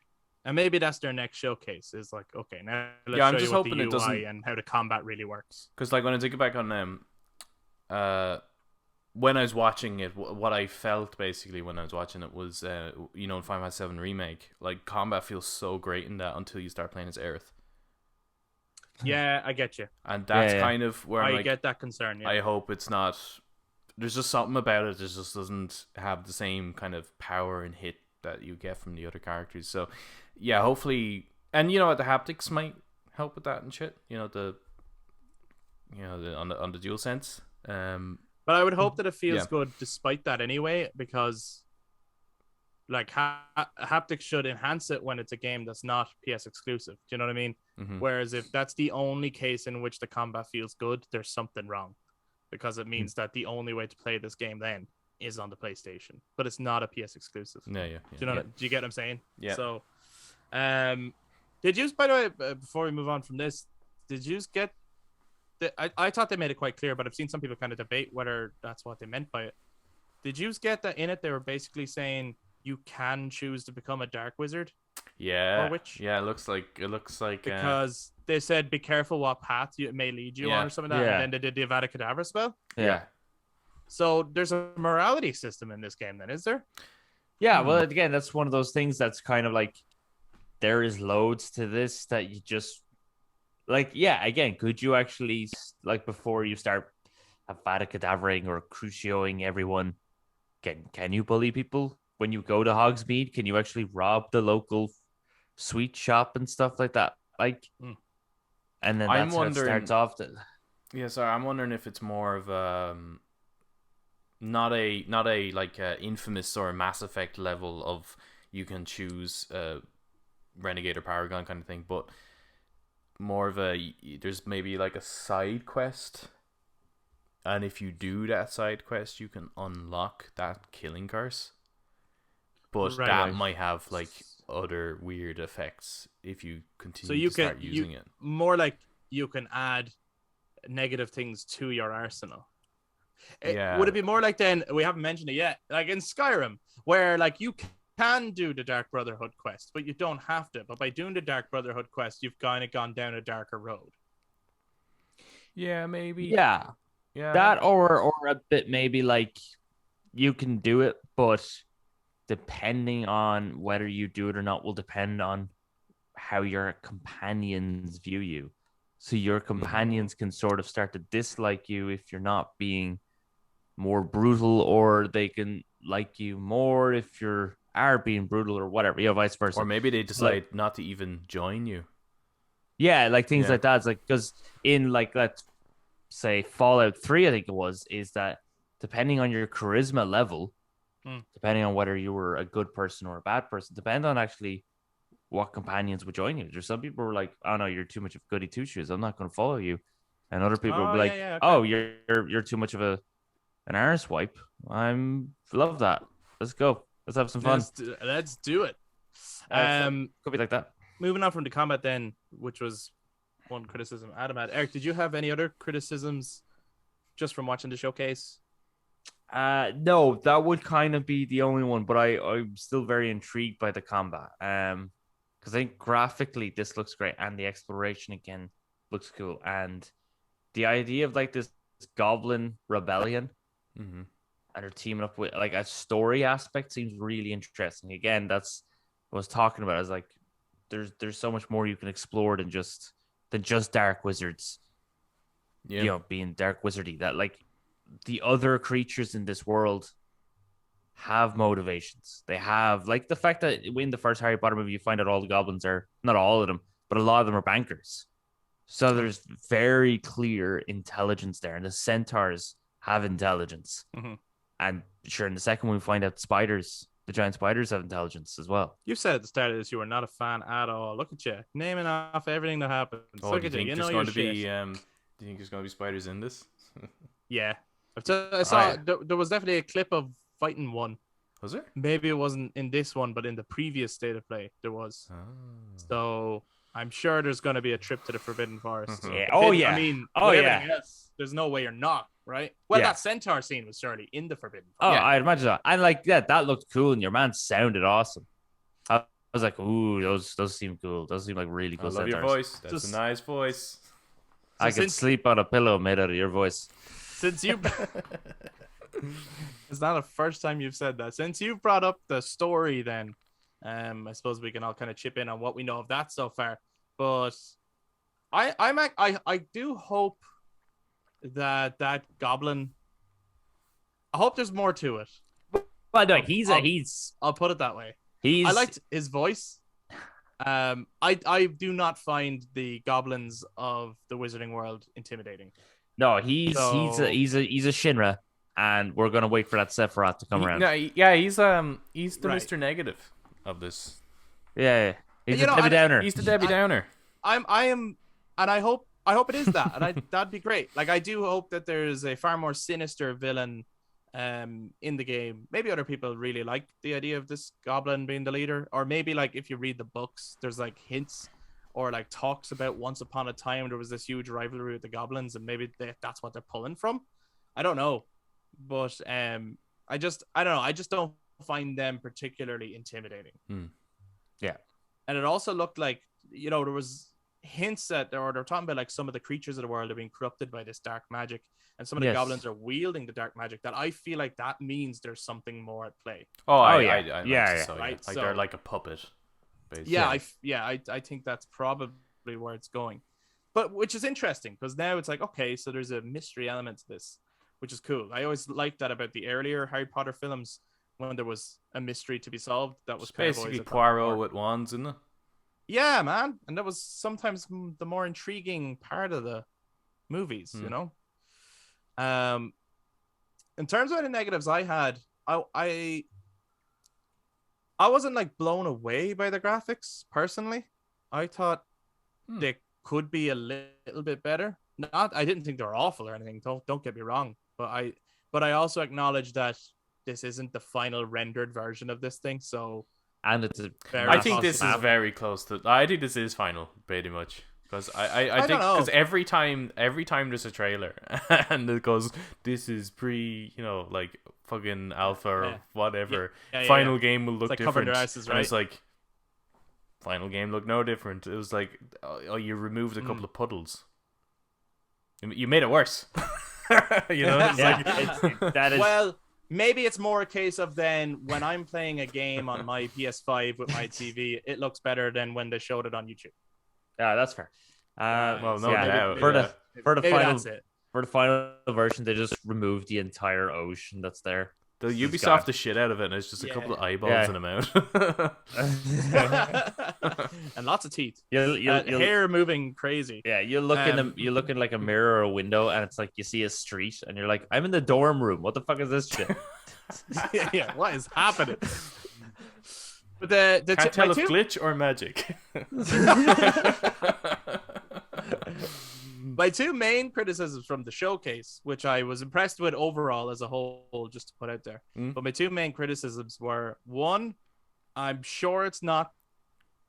And maybe that's their next showcase. Is like, okay, now let's show just you what hoping the it doesn't, and how the combat really works. Because like when I think back on when I was watching it, what I felt basically when I was watching it was, in Final Fantasy VII Remake, like combat feels so great in that until you start playing as Aerith. Yeah, I get you. And that's kind of where I get that concern. Yeah. I hope it's not. There's just something about it that just doesn't have the same kind of power and hit that you get from the other characters. So, yeah, hopefully, and the haptics might help with that and shit. On the DualSense. But I would hope that it feels good despite that anyway, because like haptics should enhance it when it's a game that's not PS exclusive. Do you know what I mean? Mm-hmm. Whereas if that's the only case in which the combat feels good, there's something wrong, because it means that the only way to play this game then is on the PlayStation, but it's not a PS exclusive. Yeah. Do you do you get what I'm saying? Yeah. So, did you, by the way, before we move on from this, did you get I thought they made it quite clear, but I've seen some people kind of debate whether that's what they meant by it. Did you get that in it? They were basically saying you can choose to become a dark wizard. Yeah. Or witch. Yeah, it looks like because they said be careful what path it may lead you on or something like that. And then they did the Avada Kedavra spell. Yeah. So there's a morality system in this game then, is there? Yeah, well, again, that's one of those things that's kind of like, there is loads to this that you just again, could you actually, like, before you start Avada Kedavraing or Crucioing everyone, can you bully people? When you go to Hogsmeade, can you actually rob the local sweet shop and stuff like that? Like, and then that's how it starts off. Sorry, I'm wondering if it's more of not a like Infamous or Mass Effect level of you can choose Renegade or Paragon kind of thing, but more of there's maybe like a side quest, and if you do that side quest, you can unlock that killing curse. But that might have like other weird effects if you continue to start using it. More like you can add negative things to your arsenal. Would it be more like, then, we haven't mentioned it yet, like in Skyrim, where like you can do the Dark Brotherhood quest, but you don't have to. But by doing the Dark Brotherhood quest, you've kind of gone down a darker road. Yeah, maybe. Yeah. That or a bit maybe like you can do it, but depending on whether you do it or not will depend on how your companions view you. So your companions can sort of start to dislike you if you're not being more brutal, or they can like you more if you're being brutal, or whatever, vice versa. Or maybe they decide not to even join you. Yeah, like things like that. It's like, because in like, let's say Fallout 3, I think it was, is that depending on your charisma level, depending on whether you were a good person or a bad person, depend on actually what companions would join you. There's some people who are like, oh no, you're too much of goody two shoes, I'm not going to follow you. And other people will be like, oh, you're too much of an arse wipe. Love that. Let's go. Let's have some fun. Let's do it. Could be like that. Moving on from the combat then, which was one criticism Adam had. Eric, did you have any other criticisms just from watching the showcase? No, that would kind of be the only one, but I'm still very intrigued by the combat. Because I think graphically this looks great, and the exploration again looks cool, and the idea of like this goblin rebellion, and they're teaming up with like a story aspect seems really interesting. Again, that's what I was talking about. I was like, there's so much more you can explore than just dark wizards. Yeah. You know, being dark wizardy. That like the other creatures in this world have motivations. They have like the fact that in the first Harry Potter movie you find out all the goblins are, not all of them, but a lot of them are bankers. So there's very clear intelligence there, and the centaurs have intelligence. And sure, in the second one we find out the giant spiders have intelligence as well. You said at the start of this you were not a fan at all. Look at you, naming off everything that happens. Oh, Look do you at think you. there's Know going your to be? shit. Do you think there's going to be spiders in this? Yeah, I saw there was definitely a clip of fighting one. Was there? Maybe it wasn't in this one, but in the previous State of Play there was. Oh. So I'm sure there's going to be a trip to the Forbidden Forest. Yeah. Oh yeah. I mean, oh with yeah. everything else, there's no way you're not, right? Well, Yeah. that centaur scene was surely in the Forbidden Oh, Forest. Yeah. I'd imagine that. And like that looked cool, and your man sounded awesome. I was like, ooh, those seem cool. Those seem like really cool. I love your centaurs. voice. That's Just- a nice voice. I could sleep on a pillow made out of your voice. Since you, it's not the first time you've said that. Since you brought up the story, then, I suppose we can all kind of chip in on what we know of that so far. But I do hope that goblin. I hope there's more to it. Well, no, he's I'll put it that way. I I liked his voice. I do not find the goblins of the Wizarding World intimidating. No, he's So- he's a Shinra, and we're gonna wait for that Sephiroth to come around. He's the Right. Mr. Negative of this. Yeah, he's You a know, Debbie Downer. He's the Debbie Downer. I am, and I hope it is that, and that'd be great. Like I do hope that there's a far more sinister villain, in the game. Maybe other people really like the idea of this goblin being the leader, or maybe like if you read the books, there's like hints or like talks about once upon a time there was this huge rivalry with the goblins, and maybe that's what they're pulling from. I don't know, but I don't know. I just don't find them particularly intimidating. Yeah. And it also looked like, there was hints that they're talking about like some of the creatures of the world are being corrupted by this dark magic, and some of the Yes. goblins are wielding the dark magic. That I feel like that means there's something more at play. I yeah. like to Yeah, so, right, Like so- they're like a puppet. Basically. I think that's probably where it's going, but which is interesting because now it's like, okay, so there's a mystery element to this, which is cool. I always liked that about the earlier Harry Potter films when there was a mystery to be solved. That was It's kind of always basically a Poirot more- with wands, isn't it? Yeah, man, and that was sometimes the more intriguing part of the movies, In terms of the negatives I had, I wasn't like blown away by the graphics personally. I thought they could be a little bit better. I didn't think they were awful or anything. Don't get me wrong, but I also acknowledge that this isn't the final rendered version of this thing. So, and it's a Very I think this is possible. very close to. I think this is final, pretty much. Because I don't think know. because every time there's a trailer and it goes, this is like fucking alpha or Yeah. whatever. Yeah, Final game will look like covering different. their asses, And it's right? like final game looked no different. It was like, oh, you removed a Mm. couple of puddles. You made it worse. It's Yeah, like that is Well, maybe it's more a case of then when I'm playing a game on my PS5 with my TV, it looks better than when they showed it on YouTube. yeah, that's fair. well, no yeah, doubt. for yeah. for the Maybe final that's it. for the final version, they just removed the entire ocean that's there. They'll This is Ubisoft God. the shit out of it, and it's just a Yeah. couple of eyeballs Yeah. in a mouth. And lots of teeth. You'll Hair moving crazy. yeah, you look you look in like a mirror or a window, and it's like you see a street, and you're like, I'm in the dorm room. What the fuck is this shit? Yeah, what is happening? But the Can't tell my if two- glitch or magic. My two main criticisms from the showcase, which I was impressed with overall as a whole, just to put out there. Mm. But my two main criticisms were, one, I'm sure it's not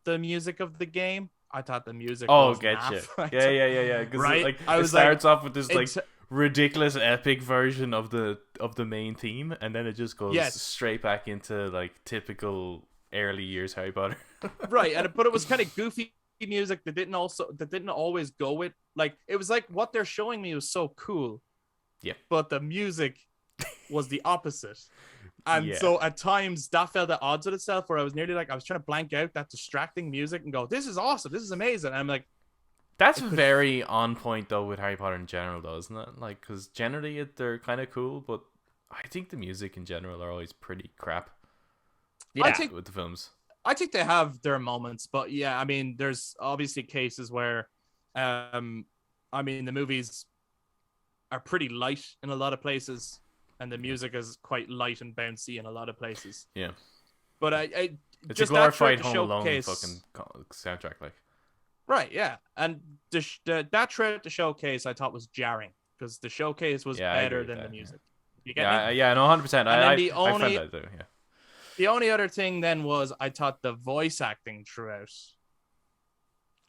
the music of the game. I thought the music Oh, was getcha. naff. Yeah. Because Right? like I it was starts like, off with this like ridiculous epic version of the main theme, and then it just goes Yes. straight back into like typical early years Harry Potter. right, but it was kind of goofy music that didn't always go with, like, it was like what they're showing me was so cool. Yeah. But the music was the opposite. And Yeah. so at times that felt at odds with itself, where I was nearly like, I was trying to blank out that distracting music and go, this is awesome, this is amazing. And I'm like, That's very on point though with Harry Potter in general, though, isn't it? Like, because generally they're kind of cool, but I think the music in general are always pretty crap. Yeah, with the films. I think they have their moments, but yeah, I mean, there's obviously cases where, I mean, the movies are pretty light in a lot of places, and the music is quite light and bouncy in a lot of places. Yeah, but it's just a glorified that Home Alone showcase, fucking soundtrack, like. Right, yeah, and that throughout the showcase I thought was jarring, because the showcase was better than the music. You get me? Yeah, no, 100%. I found that too. Yeah. The only other thing then was I thought the voice acting throughout.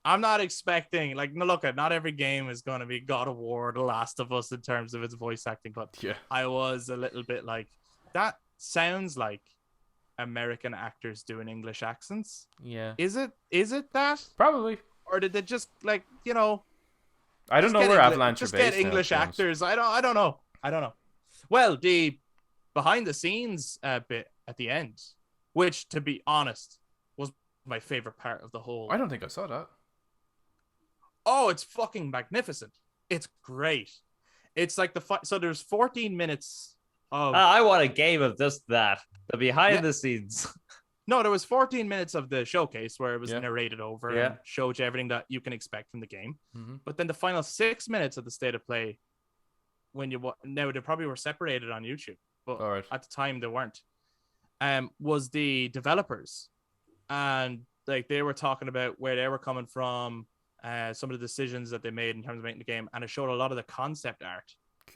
I'm not expecting, like, no, look, not every game is going to be God of War, The Last of Us in terms of its voice acting, but yeah, I was a little bit like, that sounds like American actors doing English accents. Yeah. Is it that? Probably. Or did they just, like, I don't know where Avalanche are just based. Get English actors. I don't know. Well, the behind the scenes bit at the end, which, to be honest, was my favorite part of the whole. I don't think I saw that. Oh, it's fucking magnificent. It's great. It's like so there's 14 minutes of... I want a game of just that. The behind the scenes. No, there was 14 minutes of the showcase where it was narrated over and showed you everything that you can expect from the game. Mm-hmm. But then the final 6 minutes of the state of play, now they probably were separated on YouTube, but at the time they weren't, was the developers. And like they were talking about where they were coming from, some of the decisions that they made in terms of making the game, and it showed a lot of the concept art.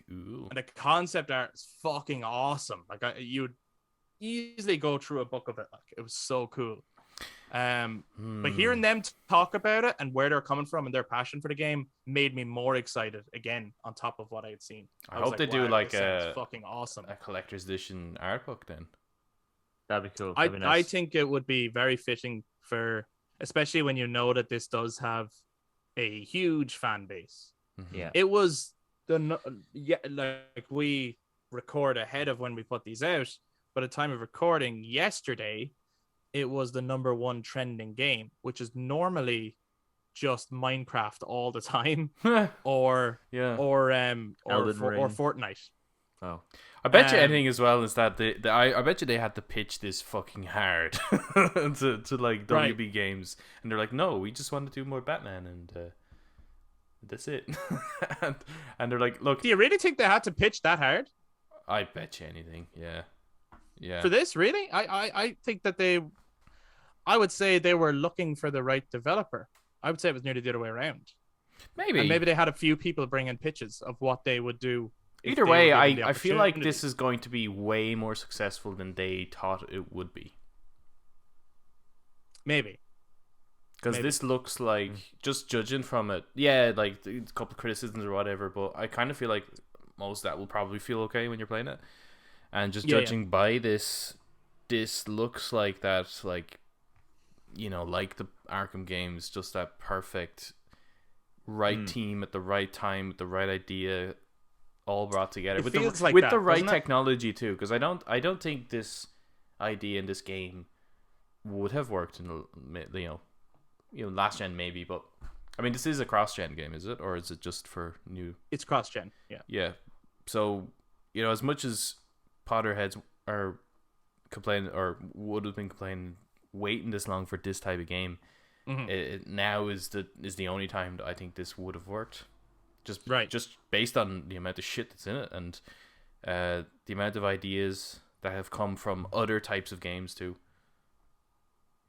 Cool. And the concept art is fucking awesome. Like you would easily go through a book of it. Like it was so cool. But hearing them talk about it and where they're coming from and their passion for the game made me more excited again on top of what I had seen. I hope they do like a fucking awesome collector's edition art book then. That'd be cool. That'd be nice. I think it would be very fitting for, especially when you know that this does have a huge fan base. Mm-hmm. Yeah, it was like we record ahead of when we put these out. By the time of recording yesterday, it was the #1 trending game, which is normally just Minecraft all the time, or Fortnite. Oh, I bet you anything as well is that I bet you they had to pitch this fucking hard to like WB Games, and they're like, no, we just want to do more Batman, and that's it. and they're like, look, do you really think they had to pitch that hard? I bet you anything, yeah. For this, really, I think that I would say they were looking for the right developer. I would say it was nearly the other way around. Maybe they had a few people bring in pitches of what they would do. Either way, I feel like this is going to be way more successful than they thought it would be. Maybe. Because this looks like, just judging from it, like a couple of criticisms or whatever, but I kind of feel like most of that will probably feel okay when you're playing it. And just judging by this looks like that, like, like the Arkham games, just that perfect right team at the right time with the right idea, all brought together with the right technology too. Because I don't think this idea in this game would have worked in last gen maybe, but I mean this is a cross gen game, is it, or is it just for new? It's cross gen, yeah. So as much as Potterheads are complaining or would have been complaining waiting this long for this type of game, it now is the only time that I think this would have worked. Just based on the amount of shit that's in it and the amount of ideas that have come from other types of games too.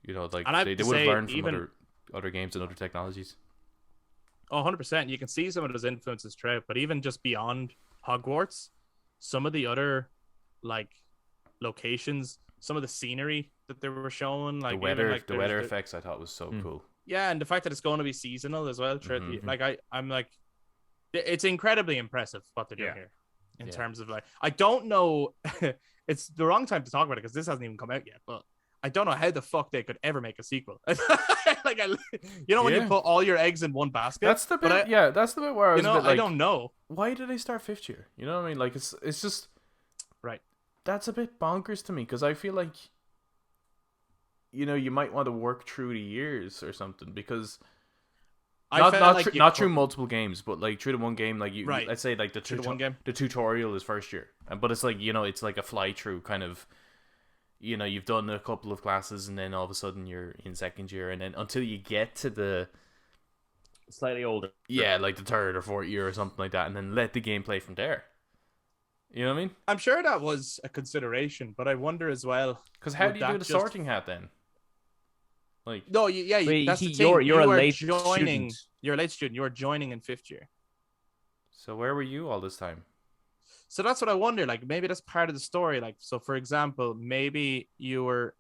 Like they would have learned from other games and other technologies. 100%. You can see some of those influences throughout, but even just beyond Hogwarts, some of the other like locations, some of the scenery that they were showing, like the weather effects, I thought was so cool. Yeah, and the fact that it's going to be seasonal as well. I'm like, it's incredibly impressive what they're doing here in terms of like, I don't know, it's the wrong time to talk about it because this hasn't even come out yet, but I don't know how the fuck they could ever make a sequel. Like, when you put all your eggs in one basket. That's the bit. That's the bit where I was a bit like, I don't know. Why did they start 5th year? You know what I mean? Like, it's just right. That's a bit bonkers to me because I feel like, you might want to work through the years or something because. Not through multiple games, but like through the one game, like let's say like the one game, the tutorial is 1st year, but it's like it's like a fly through kind of, you've done a couple of classes and then all of a sudden you're in 2nd year, and then until you get to the slightly older, like the 3rd or 4th year or something like that, and then let the game play from there. You know what I mean? I'm sure that was a consideration, but I wonder as well because how do you do the sorting hat then? Like no, that's the thing. You're a late joining. student. You're a late student. You're joining in 5th year. So where were you all this time? So that's what I wonder. Like maybe that's part of the story. Like so, for example, maybe your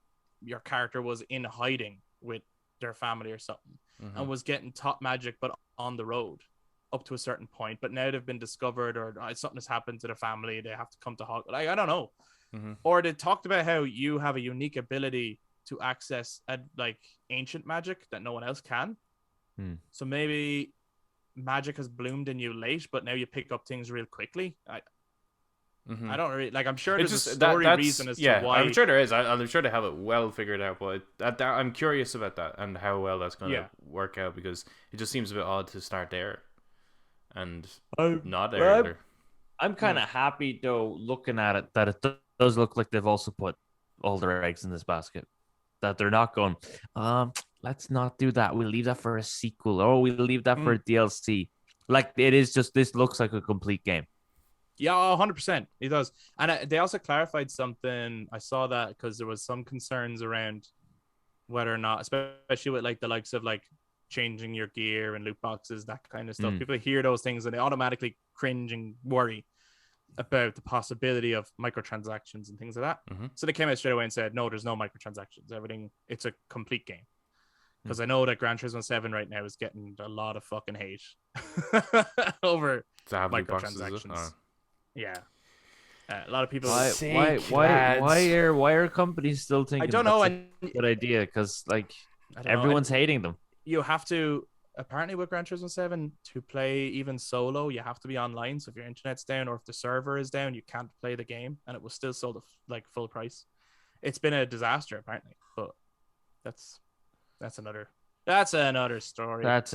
character was in hiding with their family or something, and was getting taught magic, but on the road up to a certain point. But now they've been discovered, or something has happened to the family. They have to come to Hogwarts. Like I don't know. Or they talked about how you have a unique ability to access like ancient magic that no one else can. So maybe magic has bloomed in you late, but now you pick up things real quickly. I don't really like. I'm sure there's a story reason as to why. I'm sure there is. I'm sure they have it well figured out, but I'm curious about that and how well that's going to work out because it just seems a bit odd to start there and not there either. I'm kind of happy though, looking at it, that it does look like they've also put all their eggs in this basket. That they're not going, let's not do that. We'll leave that for a sequel, or we'll leave that for a DLC. Like it is just, this looks like a complete game. Yeah, 100%. It does. And they also clarified something. I saw that because there was some concerns around whether or not, especially with like the likes of like changing your gear and loot boxes, that kind of stuff. People hear those things and they automatically cringe and worry about the possibility of microtransactions and things like that. So they came out straight away and said, no, there's no microtransactions. Everything, it's a complete game. Because I know that Gran Turismo 7 right now is getting a lot of fucking hate over microtransactions. Yeah. A lot of people. Why are companies still thinking? I don't know. A good idea, because like everyone's hating them. You have to, apparently with Gran Turismo 7, to play even solo, you have to be online. So if your internet's down or if the server is down, you can't play the game, and it was still sold at like full price. It's been a disaster apparently, but that's another story. That's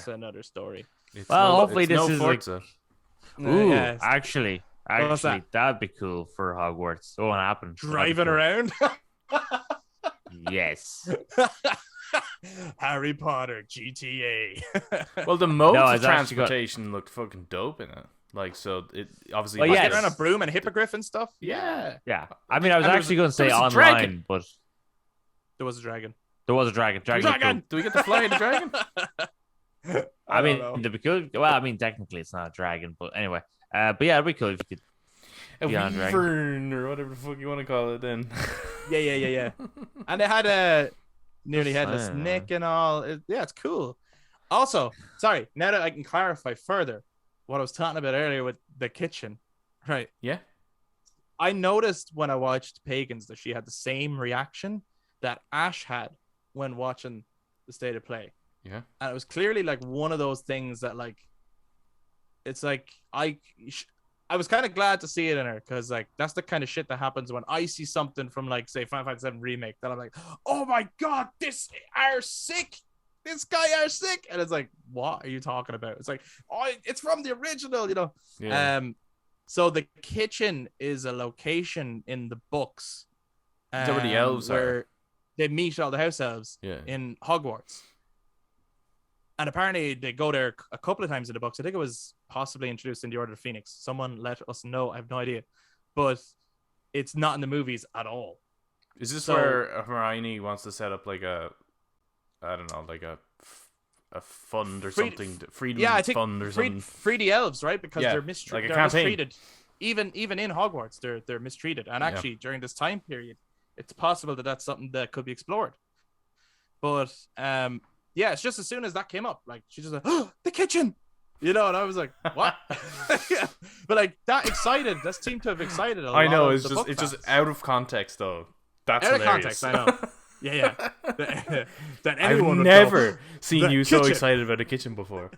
another story. Hopefully this is Forza. Like, actually, that'd be cool for Hogwarts. Oh, what happened? Driving around. Yes. Harry Potter GTA. Well, the modes of transportation looked fucking dope in it. Like, so it obviously. Well, getting on a broom and hippogriff and stuff. Yeah. I mean, I was actually going to say online, but there was a dragon. There was a dragon. Dragon. Do we get to fly the dragon? I mean, it'd be cool. Well, I mean, technically it's not a dragon, but anyway. But yeah, it'd be cool if you could be on a dragon or whatever the fuck you want to call it. Then. Yeah. And it had a nearly headless Nick and all. It's cool. Also, sorry. Now that I can clarify further what I was talking about earlier with the kitchen, right? Yeah. I noticed when I watched Pagans that she had the same reaction that Ash had when watching the State of Play. Yeah. And it was clearly like one of those things that like, it's like, I was kind of glad to see it in her, because like that's the kind of shit that happens when I see something from like say Final Fantasy 7 Remake that I'm like, oh my god, this guy are sick, and it's like, what are you talking about? It's like, oh, it's from the original, you know. Yeah. So the kitchen is a location in the books. Is that where the elves are? They meet all the house elves in Hogwarts. And apparently they go there a couple of times in the books. I think it was possibly introduced in the Order of Phoenix. Someone let us know. I have no idea. But it's not in the movies at all. Is this where Hermione wants to set up like a fund or something? Freedom fund or something? Free the elves, right? Because they're, like they're mistreated. Even in Hogwarts, they're mistreated. And actually, during this time period, it's possible that that's something that could be explored. But yeah, it's just as soon as that came up, like she's just like, oh, the kitchen, and I was like, what? Yeah. But like that seemed to have excited a lot. I know of it's the just book it's fans. just out of context though. That's Out of hilarious. context, I know. Yeah. That I've anyone would never go, seen "The you so kitchen." excited about a kitchen before.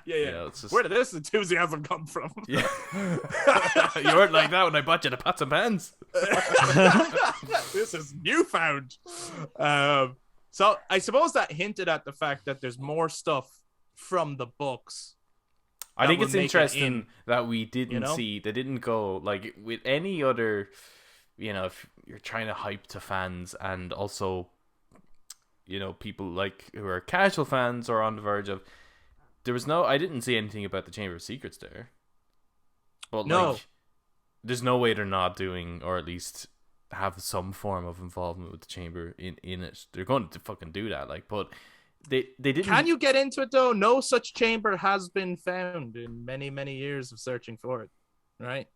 Yeah. It's just... Where did this enthusiasm come from? Yeah. You weren't like that when I bought you the pots and pans. This is newfound. So I suppose that hinted at the fact that there's more stuff from the books. I think it's would make it interesting in, that we didn't you know? see. They didn't go like with any other. If you're trying to hype to fans and also, people like who are casual fans or on the verge of. I didn't see anything about the Chamber of Secrets there. But No. there's no way they're not doing, or at least have some form of involvement with the Chamber in it. They're going to fucking do that, but they didn't. Can you get into it though? No such chamber has been found in many, many years of searching for it, right?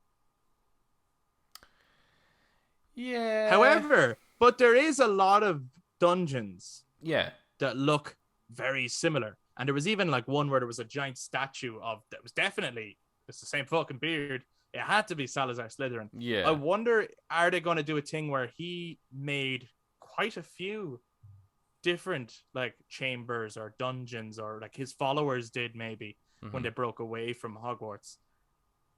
Yeah. However, but there is a lot of dungeons Yeah. that look very similar. And there was even like one where there was a giant statue that was definitely, it's the same fucking beard. It had to be Salazar Slytherin. Yeah. I wonder, are they going to do a thing where he made quite a few different like chambers or dungeons, or like his followers did maybe when they broke away from Hogwarts?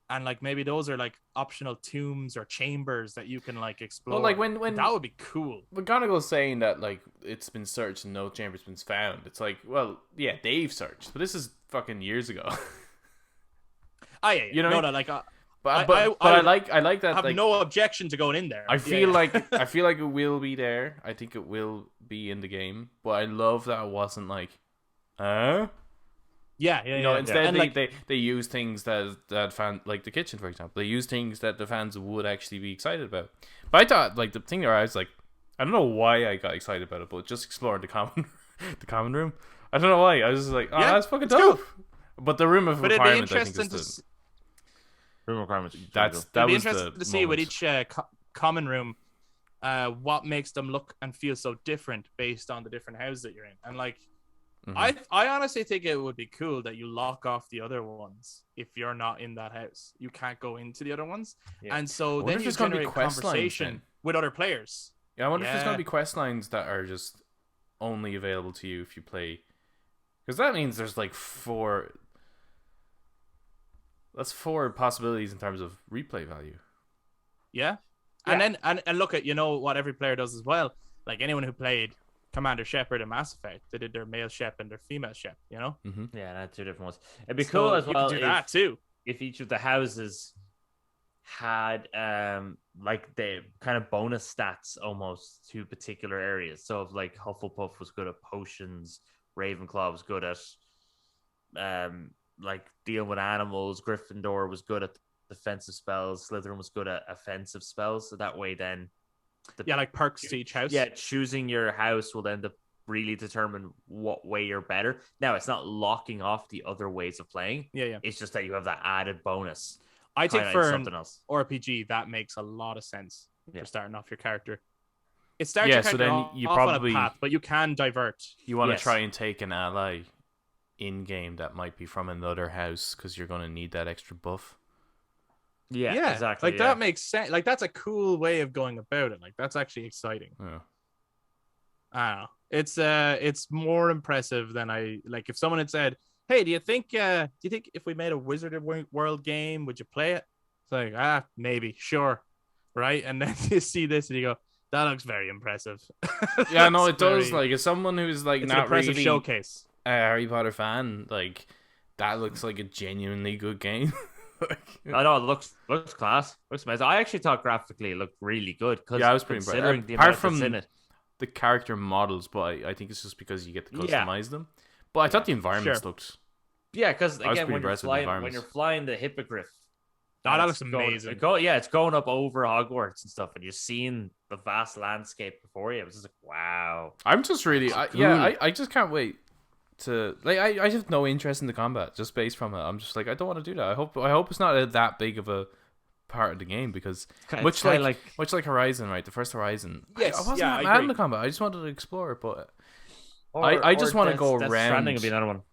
And like maybe those are like optional tombs or chambers that you can like explore. Well, like when that would be cool. McGonagall's saying that like it's been searched and no chamber's been found. It's like, well, yeah, they've searched, but this is fucking years ago. Oh yeah. You know, no, like. But I like that. I have like, no objection to going in there. I feel like it will be there. I think it will be in the game. But I love that it wasn't like, Yeah. Instead And they use things that fan, like the kitchen, for example. They use things that the fans would actually be excited about. But I thought like the thing where I was like, I don't know why I got excited about it, but just exploring the common room. I don't know why. I was just like, that's fucking dope. Cool. But the room of requirement, I think, is room requirements. That It'd was be interesting to see with moment. each common room, what makes them look and feel so different based on the different houses that you're in. And like, I honestly think it would be cool that you lock off the other ones if you're not in that house. You can't go into the other ones, and so then you generate conversation with other players. Yeah, I wonder if there's going to be quest lines that are just only available to you if you play, because that means there's like 4. That's 4 possibilities in terms of replay value. Yeah. And then and look at what every player does as well. Like anyone who played Commander Shepard and Mass Effect, they did their male Shep and their female Shep, Yeah, that's 2 different ones. It'd be cool as well. You could do that too. If each of the houses had like the kind of bonus stats almost to particular areas. So if like Hufflepuff was good at potions, Ravenclaw was good at like dealing with animals, Gryffindor was good at defensive spells, Slytherin was good at offensive spells. So that way then like perks to each house. Yeah, choosing your house will then really determine what way you're better. Now, it's not locking off the other ways of playing. Yeah. It's just that you have that added bonus. I think for something else. RPG, that makes a lot of sense for starting off your character. It starts Yeah, your so character then you off probably on a path, but you can divert. You want to try and take an ally in game that might be from another house because you're going to need that extra buff. Yeah, exactly. Like that makes sense. Like that's a cool way of going about it. Like that's actually exciting. Yeah. I don't know. It's more impressive than I like. If someone had said, "Hey, do you think if we made a Wizarded World game, would you play it?" It's like, maybe, sure, right? And then you see this and you go, "That looks very impressive." Yeah, no, it does. Like, as someone who's like it's not an impressive really showcase. a Harry Potter fan, like that looks like a genuinely good game. I know it looks class. Looks amazing. I actually thought graphically it looked really good. Yeah, I was pretty impressed. The Apart amount from that's in it. the character models, but I think it's just because you get to customize them. But I thought the environments looked. Yeah, because again, when when you're flying the hippogriff, that looks amazing. It's going up over Hogwarts and stuff, and you're seeing the vast landscape before you. It was just like, wow. I'm just really, I just can't wait to like. I have no interest in the combat just based from it. I'm just like, I don't want to do that. I hope it's not that big of a part of the game because It's much kinda like Horizon, right? The first Horizon, Yes, I wasn't yeah, that I mad in agree. the combat. I just wanted to explore it, but or, I just want to go Death around. Stranding would be another one.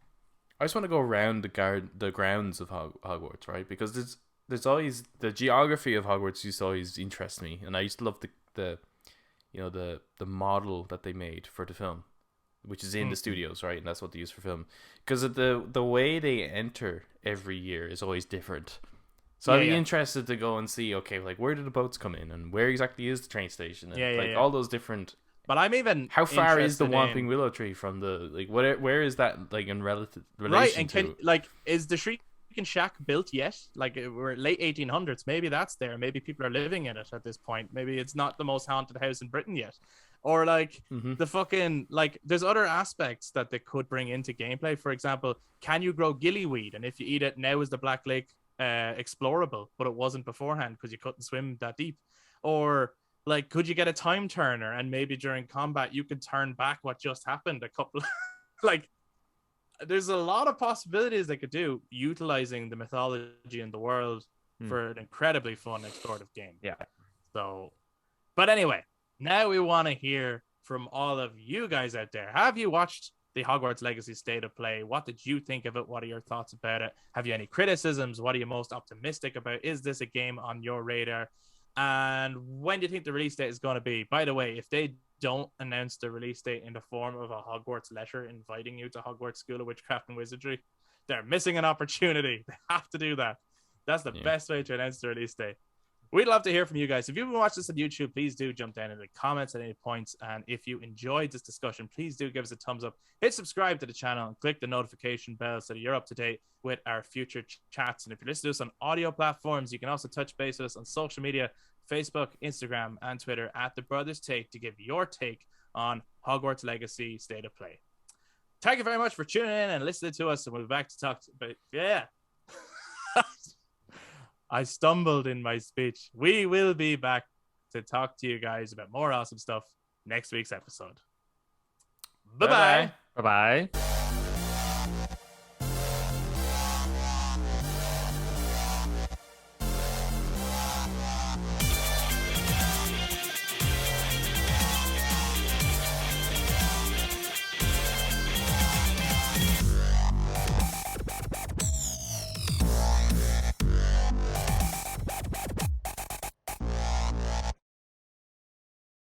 I just want to go around the grounds of Hogwarts, right? Because there's always the geography of Hogwarts used to always interest me, and I used to love the the model that they made for the film, which is in the studios, right? And that's what they use for film. Because the way they enter every year is always different. So I'd be interested to go and see, okay, like where do the boats come in, and where exactly is the train station, and all those different. But I'm even how far is the interested Whomping Willow Tree from the like? Where is that like in relation right? And to? is the Shrieking Shack built yet? Like we're late 1800s. Maybe that's there. Maybe people are living in it at this point. Maybe it's not the most haunted house in Britain yet. Or like the fucking like there's other aspects that they could bring into gameplay. For example, can you grow gillyweed? And if you eat it, now is the Black Lake explorable, but it wasn't beforehand because you couldn't swim that deep? Or like, could you get a time turner and maybe during combat you could turn back what just happened a couple like there's a lot of possibilities they could do utilizing the mythology in the world for an incredibly fun explorative game. Yeah. So, but anyway, now we want to hear from all of you guys out there. Have you watched the Hogwarts Legacy State of Play? What did you think of it? What are your thoughts about it? Have you any criticisms? What are you most optimistic about? Is this a game on your radar? And when do you think the release date is going to be? By the way, if they don't announce the release date in the form of a Hogwarts letter inviting you to Hogwarts School of Witchcraft and Wizardry, they're missing an opportunity. They have to do that. That's the best way to announce the release date. We'd love to hear from you guys. If you've been watching this on YouTube, please do jump down in the comments at any points. And if you enjoyed this discussion, please do give us a thumbs up. Hit subscribe to the channel and click the notification bell so that you're up to date with our future chats. And if you're listening to us on audio platforms, you can also touch base with us on social media, Facebook, Instagram, and Twitter at The Brothers Take to give your take on Hogwarts Legacy State of Play. Thank you very much for tuning in and listening to us. And we'll be back to talk about, I stumbled in my speech. We will be back to talk to you guys about more awesome stuff next week's episode. Bye-bye. Bye-bye.